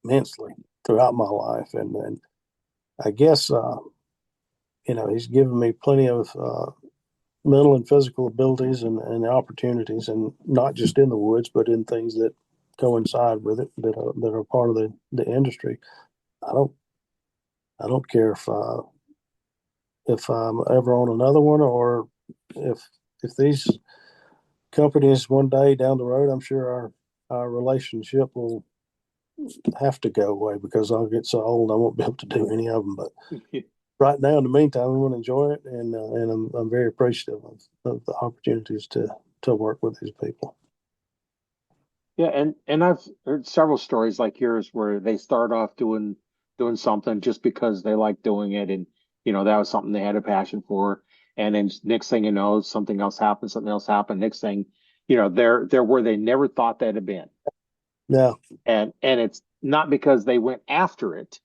immensely throughout my life, and I guess He's given me plenty of mental and physical abilities and opportunities, and not just in the woods, but in things that coincide with it that are part of the industry. I don't I don't care if if I'm ever on another one, or if these companies one day down the road, I'm sure our relationship will have to go away because I'll get so old I won't be able to do any of them. But right now, in the meantime, I want to enjoy it, and I'm very appreciative of the opportunities to work with these people. Yeah, and I've heard several stories like yours where they start off doing something just because they like doing it, and that was something they had a passion for, and then next thing you know, something else happened. Next thing, they're where they never thought they'd have been, Yeah, and it's not because they went after it.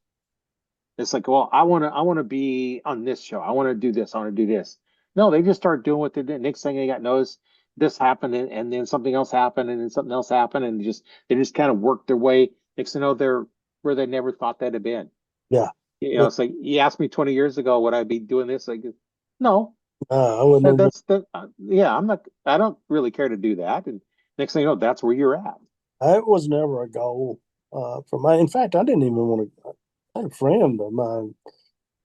It's like, well, I want to be on this show. I want to do this. I want to do this. No, they just start doing what they did. Next thing they got noticed, this happened, and then something else happened, and then something else happened, and they just kind of worked their way. Next thing you know, they're where they never thought they'd have been. yeah. It's like you asked me 20 years ago, would I be doing this? Like, no, I wouldn't. that's that. Yeah, I'm not. I don't really care to do that. And next thing you know, that's where you're at. It was never a goal for me. In fact, I didn't even want to. I had a friend of mine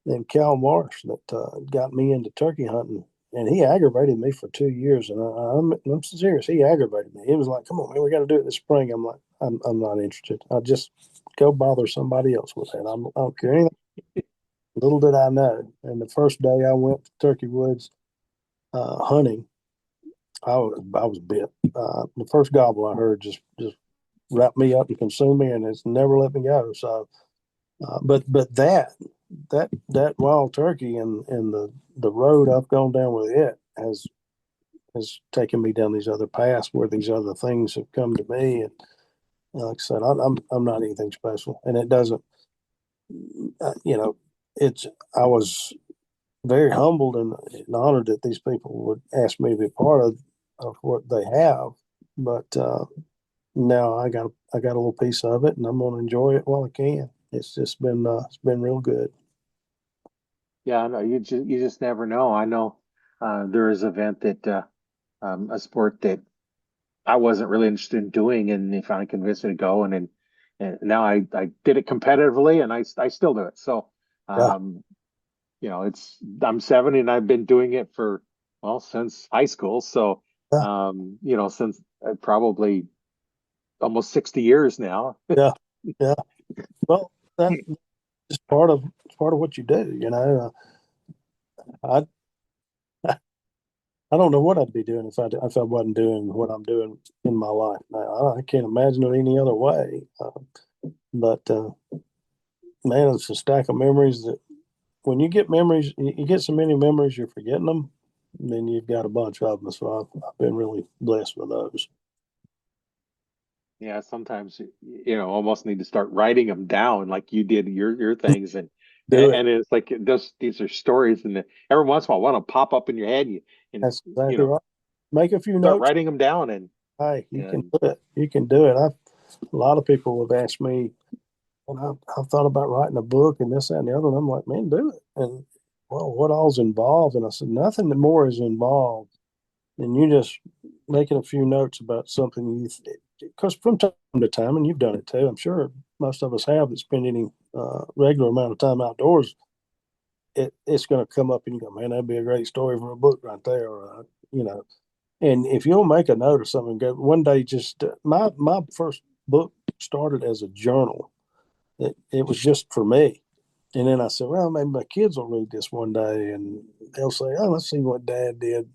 named Cal Marsh that got me into turkey hunting, and he aggravated me for 2 years. And I'm serious. He aggravated me. He was like, "Come on, man, we got to do it this spring." I'm like, I'm not interested. I just go bother somebody else with that. I don't care anything. Little did I know. And the first day I went to Turkey Woods hunting, I was bit. The first gobble I heard just wrapped me up and consumed me, and it's never let me go. So, but that wild turkey and the road I've gone down with it has taken me down these other paths where these other things have come to me. And like I said, I'm not anything special, and it doesn't. You know, it's I was very humbled and honored that these people would ask me to be part of what they have. But now I got a little piece of it, and I'm going to enjoy it while I can. It's been real good. Yeah, I know. You just never know. I know there is an event that a sport that I wasn't really interested in doing, and they finally convinced me to go, and now I did it competitively, and I still do it. So, Yeah, um, it's I'm 70 and I've been doing it for well since high school. So, yeah, since probably almost 60 years now. yeah, yeah. Well, that's part of what you do. I I don't know what I'd be doing if I wasn't doing what I'm doing in my life now. I can't imagine it any other way. But man, it's a stack of memories that when you get memories, you get so many memories, you're forgetting them. And then you've got a bunch of them. So I've been really blessed with those. Yeah, sometimes almost need to start writing them down like you did your things, Do it. and it's like these are stories, and every once in a while one will pop up in your head, and That's exactly right. Make a few start notes. writing them down, and Hey, you can and do it. You can do it. A lot of people have asked me, and I've thought about writing a book and this, that, and the other. And I'm like, man, do it. And well, what all's involved? And I said, nothing more is involved than you just making a few notes about something because from time to time, and you've done it too, I'm sure most of us have that spend any regular amount of time outdoors, it's going to come up and you go, man, that'd be a great story for a book right there. Or, you know, and if you'll make a note of something, go one day. Just my first book started as a journal. It was just for me, and then I said, well, maybe my kids will read this one day, and they'll say, oh, let's see what Dad did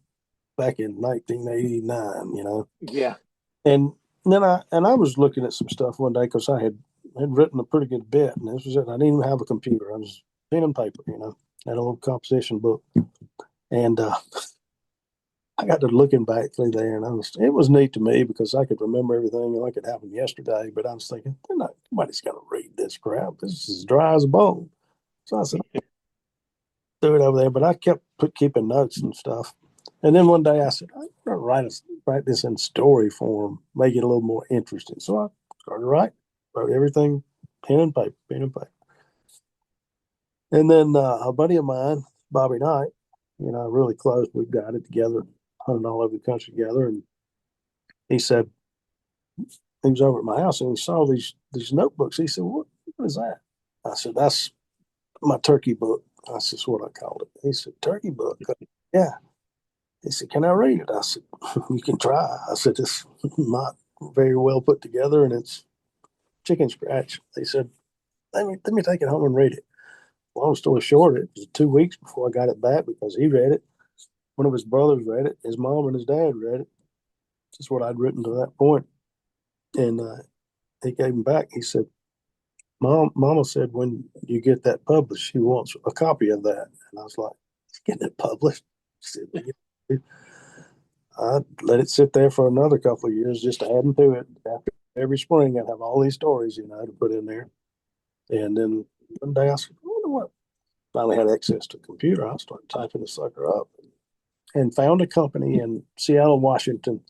back in 1989. yeah, And then I was looking at some stuff one day because I had written a pretty good bit, and this was it. I didn't even have a computer. I was pen and paper, had a little composition book, and I got to looking back through there, and it was neat to me because I could remember everything like it happened yesterday. But I was thinking, nobody's going to read this crap. This is dry as a bone. So I said, do it over there. But I kept keeping notes and stuff. And then one day I said, I'm going to write this in story form, make it a little more interesting. So I started writing, wrote everything pen and paper. And then a buddy of mine, Bobby Knight, really close. We got it together, hunted all over the country together. And he said, he was over at my house and he saw these notebooks. He said, what is that? I said, that's my turkey book. That's just what I called it. He said, turkey book. Yeah. He said, can I read it? I said, you can try. I said, it's not very well put together and it's chicken scratch. They said, let me take it home and read it. Long story short, it was 2 weeks before I got it back because he read it. One of his brothers read it. His mom and his dad read it. Just what I'd written to that point. And he gave him back. He said, Mama said when you get that published, she wants a copy of that. And I was like, getting it published? She said, I let it sit there for another couple of years, just adding to it. After every spring, I'd have all these stories, to put in there. And then one day I said, I wonder what. Finally had access to a computer. I started typing the sucker up and found a company in Seattle, Washington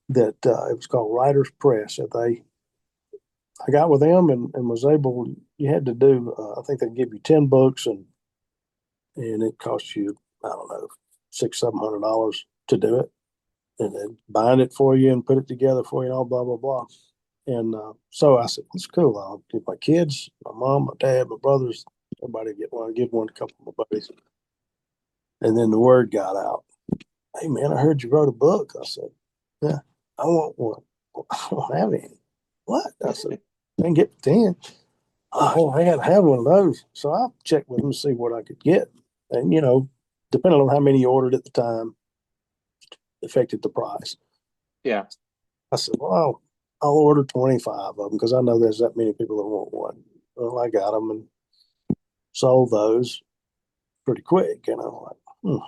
that it was called Writers Press. And I got with them and was able. You had to do. I think they give you 10 books and it cost you, I don't know, $600-700 to do it, and then bind it for you and put it together for you and all blah blah blah. And so I said, "That's cool. I'll give my kids, my mom, my dad, my brothers, everybody get one. Give one to a couple of my buddies." And then the word got out. Hey man, I heard you wrote a book. I said, "Yeah, I want one. I don't have any." What? I said, "I can get 10." Oh, I had to have one of those. So I checked with them to see what I could get. And, depending on how many you ordered at the time, affected the price. Yeah. I said, well, I'll order 25 of them because I know there's that many people that want one. Well, I got them and sold those pretty quick. And I'm like,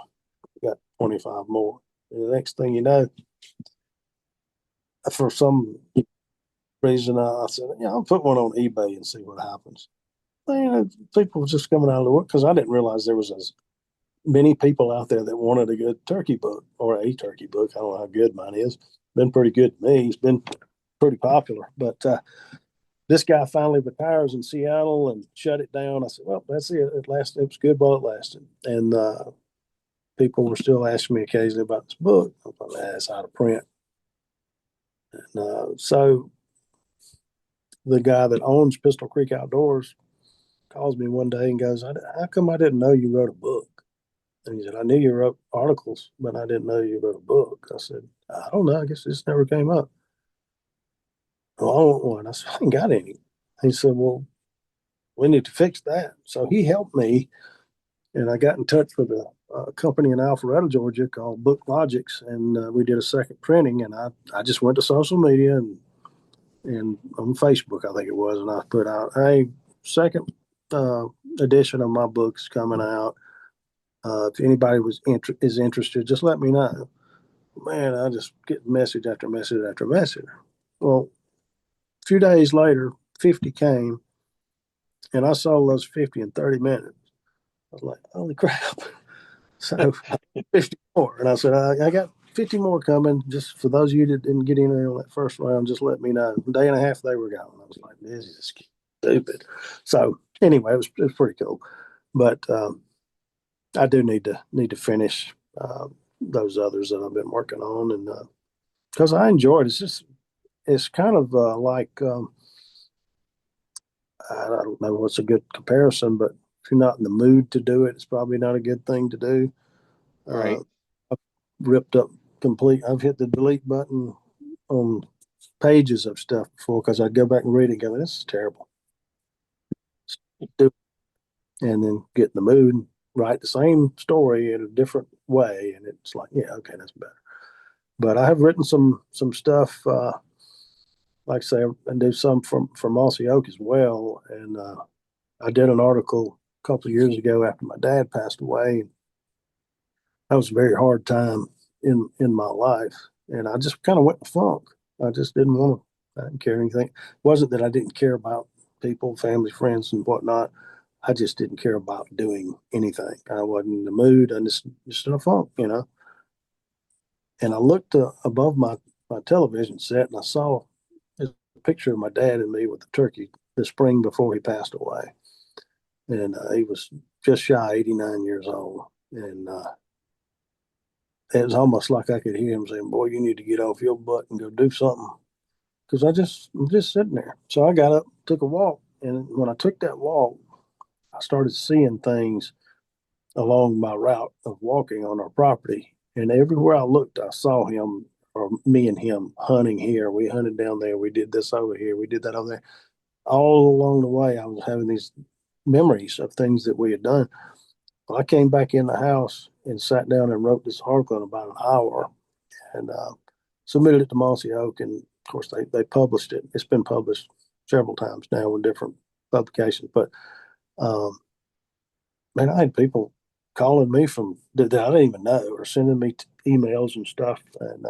got 25 more. And the next thing you know, for some reason, I said, I'll put one on eBay and see what happens. People were just coming out of the work because I didn't realize there was as many people out there that wanted a good turkey book or a turkey book. I don't know how good mine is. Been pretty good to me. It's been pretty popular. But this guy finally retires in Seattle and shut it down. I said, well, that's it. It lasted. It was good while it lasted. And people were still asking me occasionally about this book. I thought, it's out of print. And so the guy that owns Pistol Creek Outdoors calls me one day and goes, how come I didn't know you wrote a book? And he said, I knew you wrote articles, but I didn't know you wrote a book. I said, I don't know. I guess this never came up. Well, I want one. I said, I ain't got any. He said, well, we need to fix that. So he helped me, and I got in touch with a company in Alpharetta, Georgia called Book Logics, and we did a second printing. And I just went to social media and on Facebook, I think it was, and I put out, hey, second uh, edition of my book's coming out. If anybody is interested, just let me know. Man, I just get message after message after message. Well, a few days later, 50 came, and I sold those 50 in 30 minutes. I was like, holy crap. So 50 more. And I said, I got 50 more coming. Just for those of you that didn't get in there on that first round, just let me know. A day and a half, they were gone. I was like, this is stupid. So anyway, it was pretty cool. But I do need to finish those others that I've been working on, and because I enjoy it. It's kind of like I don't know what's a good comparison, but if you're not in the mood to do it, it's probably not a good thing to do. Uh, Right. I've ripped up complete. I've hit the delete button on pages of stuff before because I'd go back and read it and go, this is terrible. And then get in the mood and write the same story in a different way. And it's like, yeah, okay, that's better. But I have written some stuff, like I say, I do some from Mossy Oak as well. And I did an article a couple of years ago after my dad passed away. That was a very hard time in my life, and I just kind of went in funk. I just didn't want to. I didn't care anything. It wasn't that I didn't care about people, family, friends, and whatnot. I just didn't care about doing anything. I wasn't in the mood. I just in a funk. And I looked above my television set, and I saw a picture of my dad and me with the turkey the spring before he passed away, and he was just shy 89 years old, and it was almost like I could hear him saying, "Boy, you need to get off your butt and go do something." Because I'm just sitting there. So I got up, took a walk, and when I took that walk, I started seeing things along my route of walking on our property. And everywhere I looked, I saw him or me and him hunting here. We hunted down there. We did this over here. We did that over there. All along the way, I was having these memories of things that we had done. Well, I came back in the house and sat down and wrote this article in about an hour and submitted it to Mossy Oak. And of course, they published it. It's been published several times now in different publications. But um, man, I had people calling me from that I didn't even know or sending me emails and stuff. And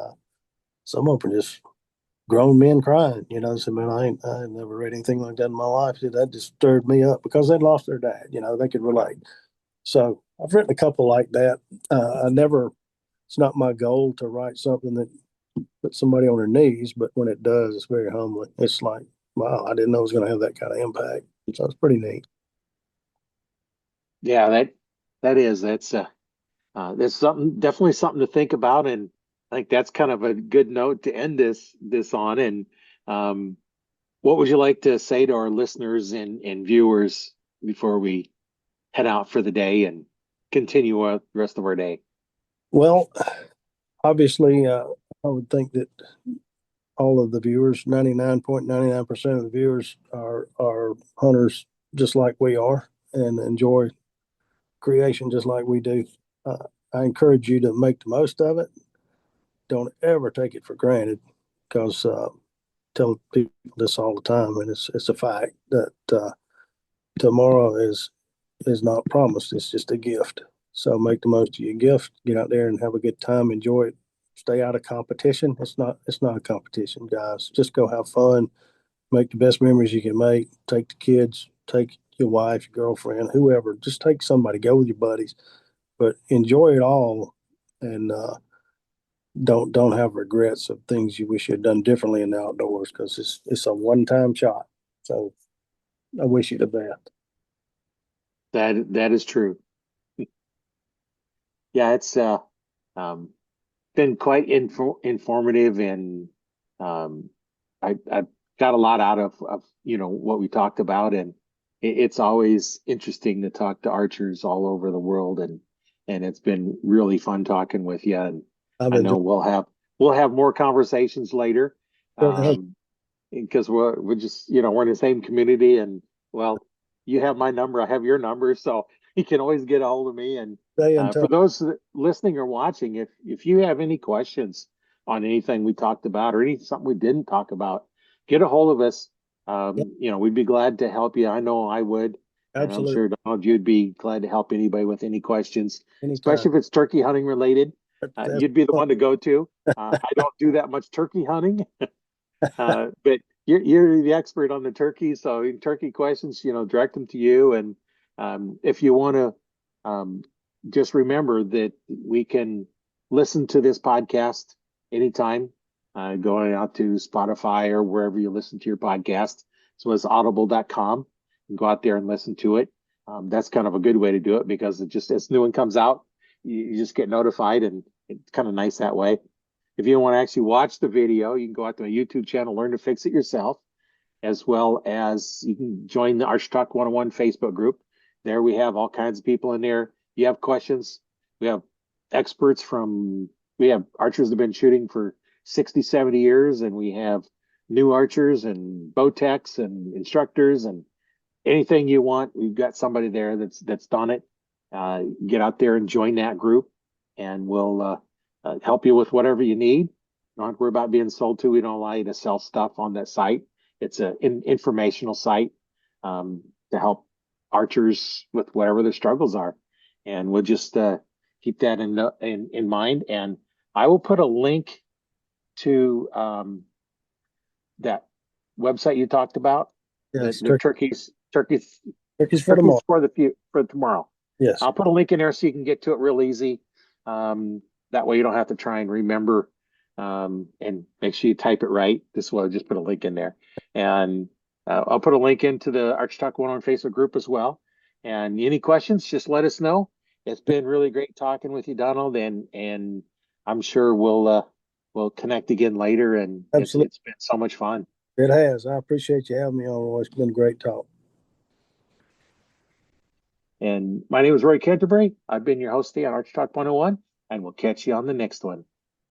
some of them just grown men crying. Said, man, I ain't never read anything like that in my life. That just stirred me up because they'd lost their dad. They could relate. So I've written a couple like that. It's not my goal to write something that puts somebody on their knees, but when it does, it's very humbling. It's like, wow, I didn't know it was going to have that kind of impact. So it's pretty neat. Yeah, that's something, definitely something to think about, and I think that's kind of a good note to end this on. And um, what would you like to say to our listeners and viewers before we head out for the day and continue the rest of our day? Well, obviously, I would think that all of the viewers, 99.99% of the viewers are hunters just like we are and enjoy creation just like we do. Uh, I encourage you to make the most of it. Don't ever take it for granted because tell people this all the time, and it's a fact that tomorrow is not promised. It's just a gift. So make the most of your gift. Get out there and have a good time. Enjoy it. Stay out of competition. It's not a competition, guys. Just go have fun. Make the best memories you can make. Take the kids. Take your wife, your girlfriend, whoever. Just take somebody. Go with your buddies, but enjoy it all, and don't have regrets of things you wish you had done differently in the outdoors because it's a one time shot. So I wish you the best. That is true. Yeah, it's um, been quite informative, and I got a lot out of what we talked about, and it's always interesting to talk to archers all over the world, and it's been really fun talking with you. And I've I know enjoyed we'll have more conversations later. it. Um, because we're just we're in the same community, and well, you have my number, I have your number, so you can always get a hold of me. And Stay in for touch. those listening or watching, if you have any questions on anything we talked about or something we didn't talk about, get a hold of us. Yep, We'd be glad to help you. I know I would, and I'm absolutely. sure Donald, you'd be glad to help anybody with any questions, Anytime. especially if it's turkey hunting related. That's You'd be the fun. one to go to. I don't do that much turkey hunting, but you're the expert on the turkey, so in turkey questions, direct them to you. And if you want to, um, just remember that we can listen to this podcast anytime, going out to Spotify or wherever you listen to your podcast. So it's audible.com, and go out there and listen to it. That's kind of a good way to do it because it just as new one comes out, you just get notified, and it's kind of nice that way. If you want to actually watch the video, you can go out to my YouTube channel, Learn to Fix It Yourself, as well as you can join the Arch Talk 101 Facebook group. There we have all kinds of people in there. You have questions. We have experts we have archers that have been shooting for 60, 70 years, and we have new archers and bow techs and instructors and anything you want. We've got somebody there that's done it. Get out there and join that group, and we'll help you with whatever you need. Don't have to worry about being sold to. We don't allow you to sell stuff on that site. It's an informational site, to help archers with whatever their struggles are, and we'll just keep that in mind. And I will put a link to that website you talked about, Yes, the turkeys for turkeys tomorrow. for tomorrow. Yes, I'll put a link in there so you can get to it real easy. That way you don't have to try and remember, and make sure you type it right. This will just put a link in there. And I'll put a link into the Arch Talk 101 Facebook group as well. And any questions, just let us know. It's been really great talking with you, Donald, and I'm sure we'll connect again later. And it's absolutely. it's been so much fun. It has. I appreciate you having me on, Roy. It's been a great talk. And my name is Roy Canterbury. I've been your host today on Arch Talk 101, and we'll catch you on the next one.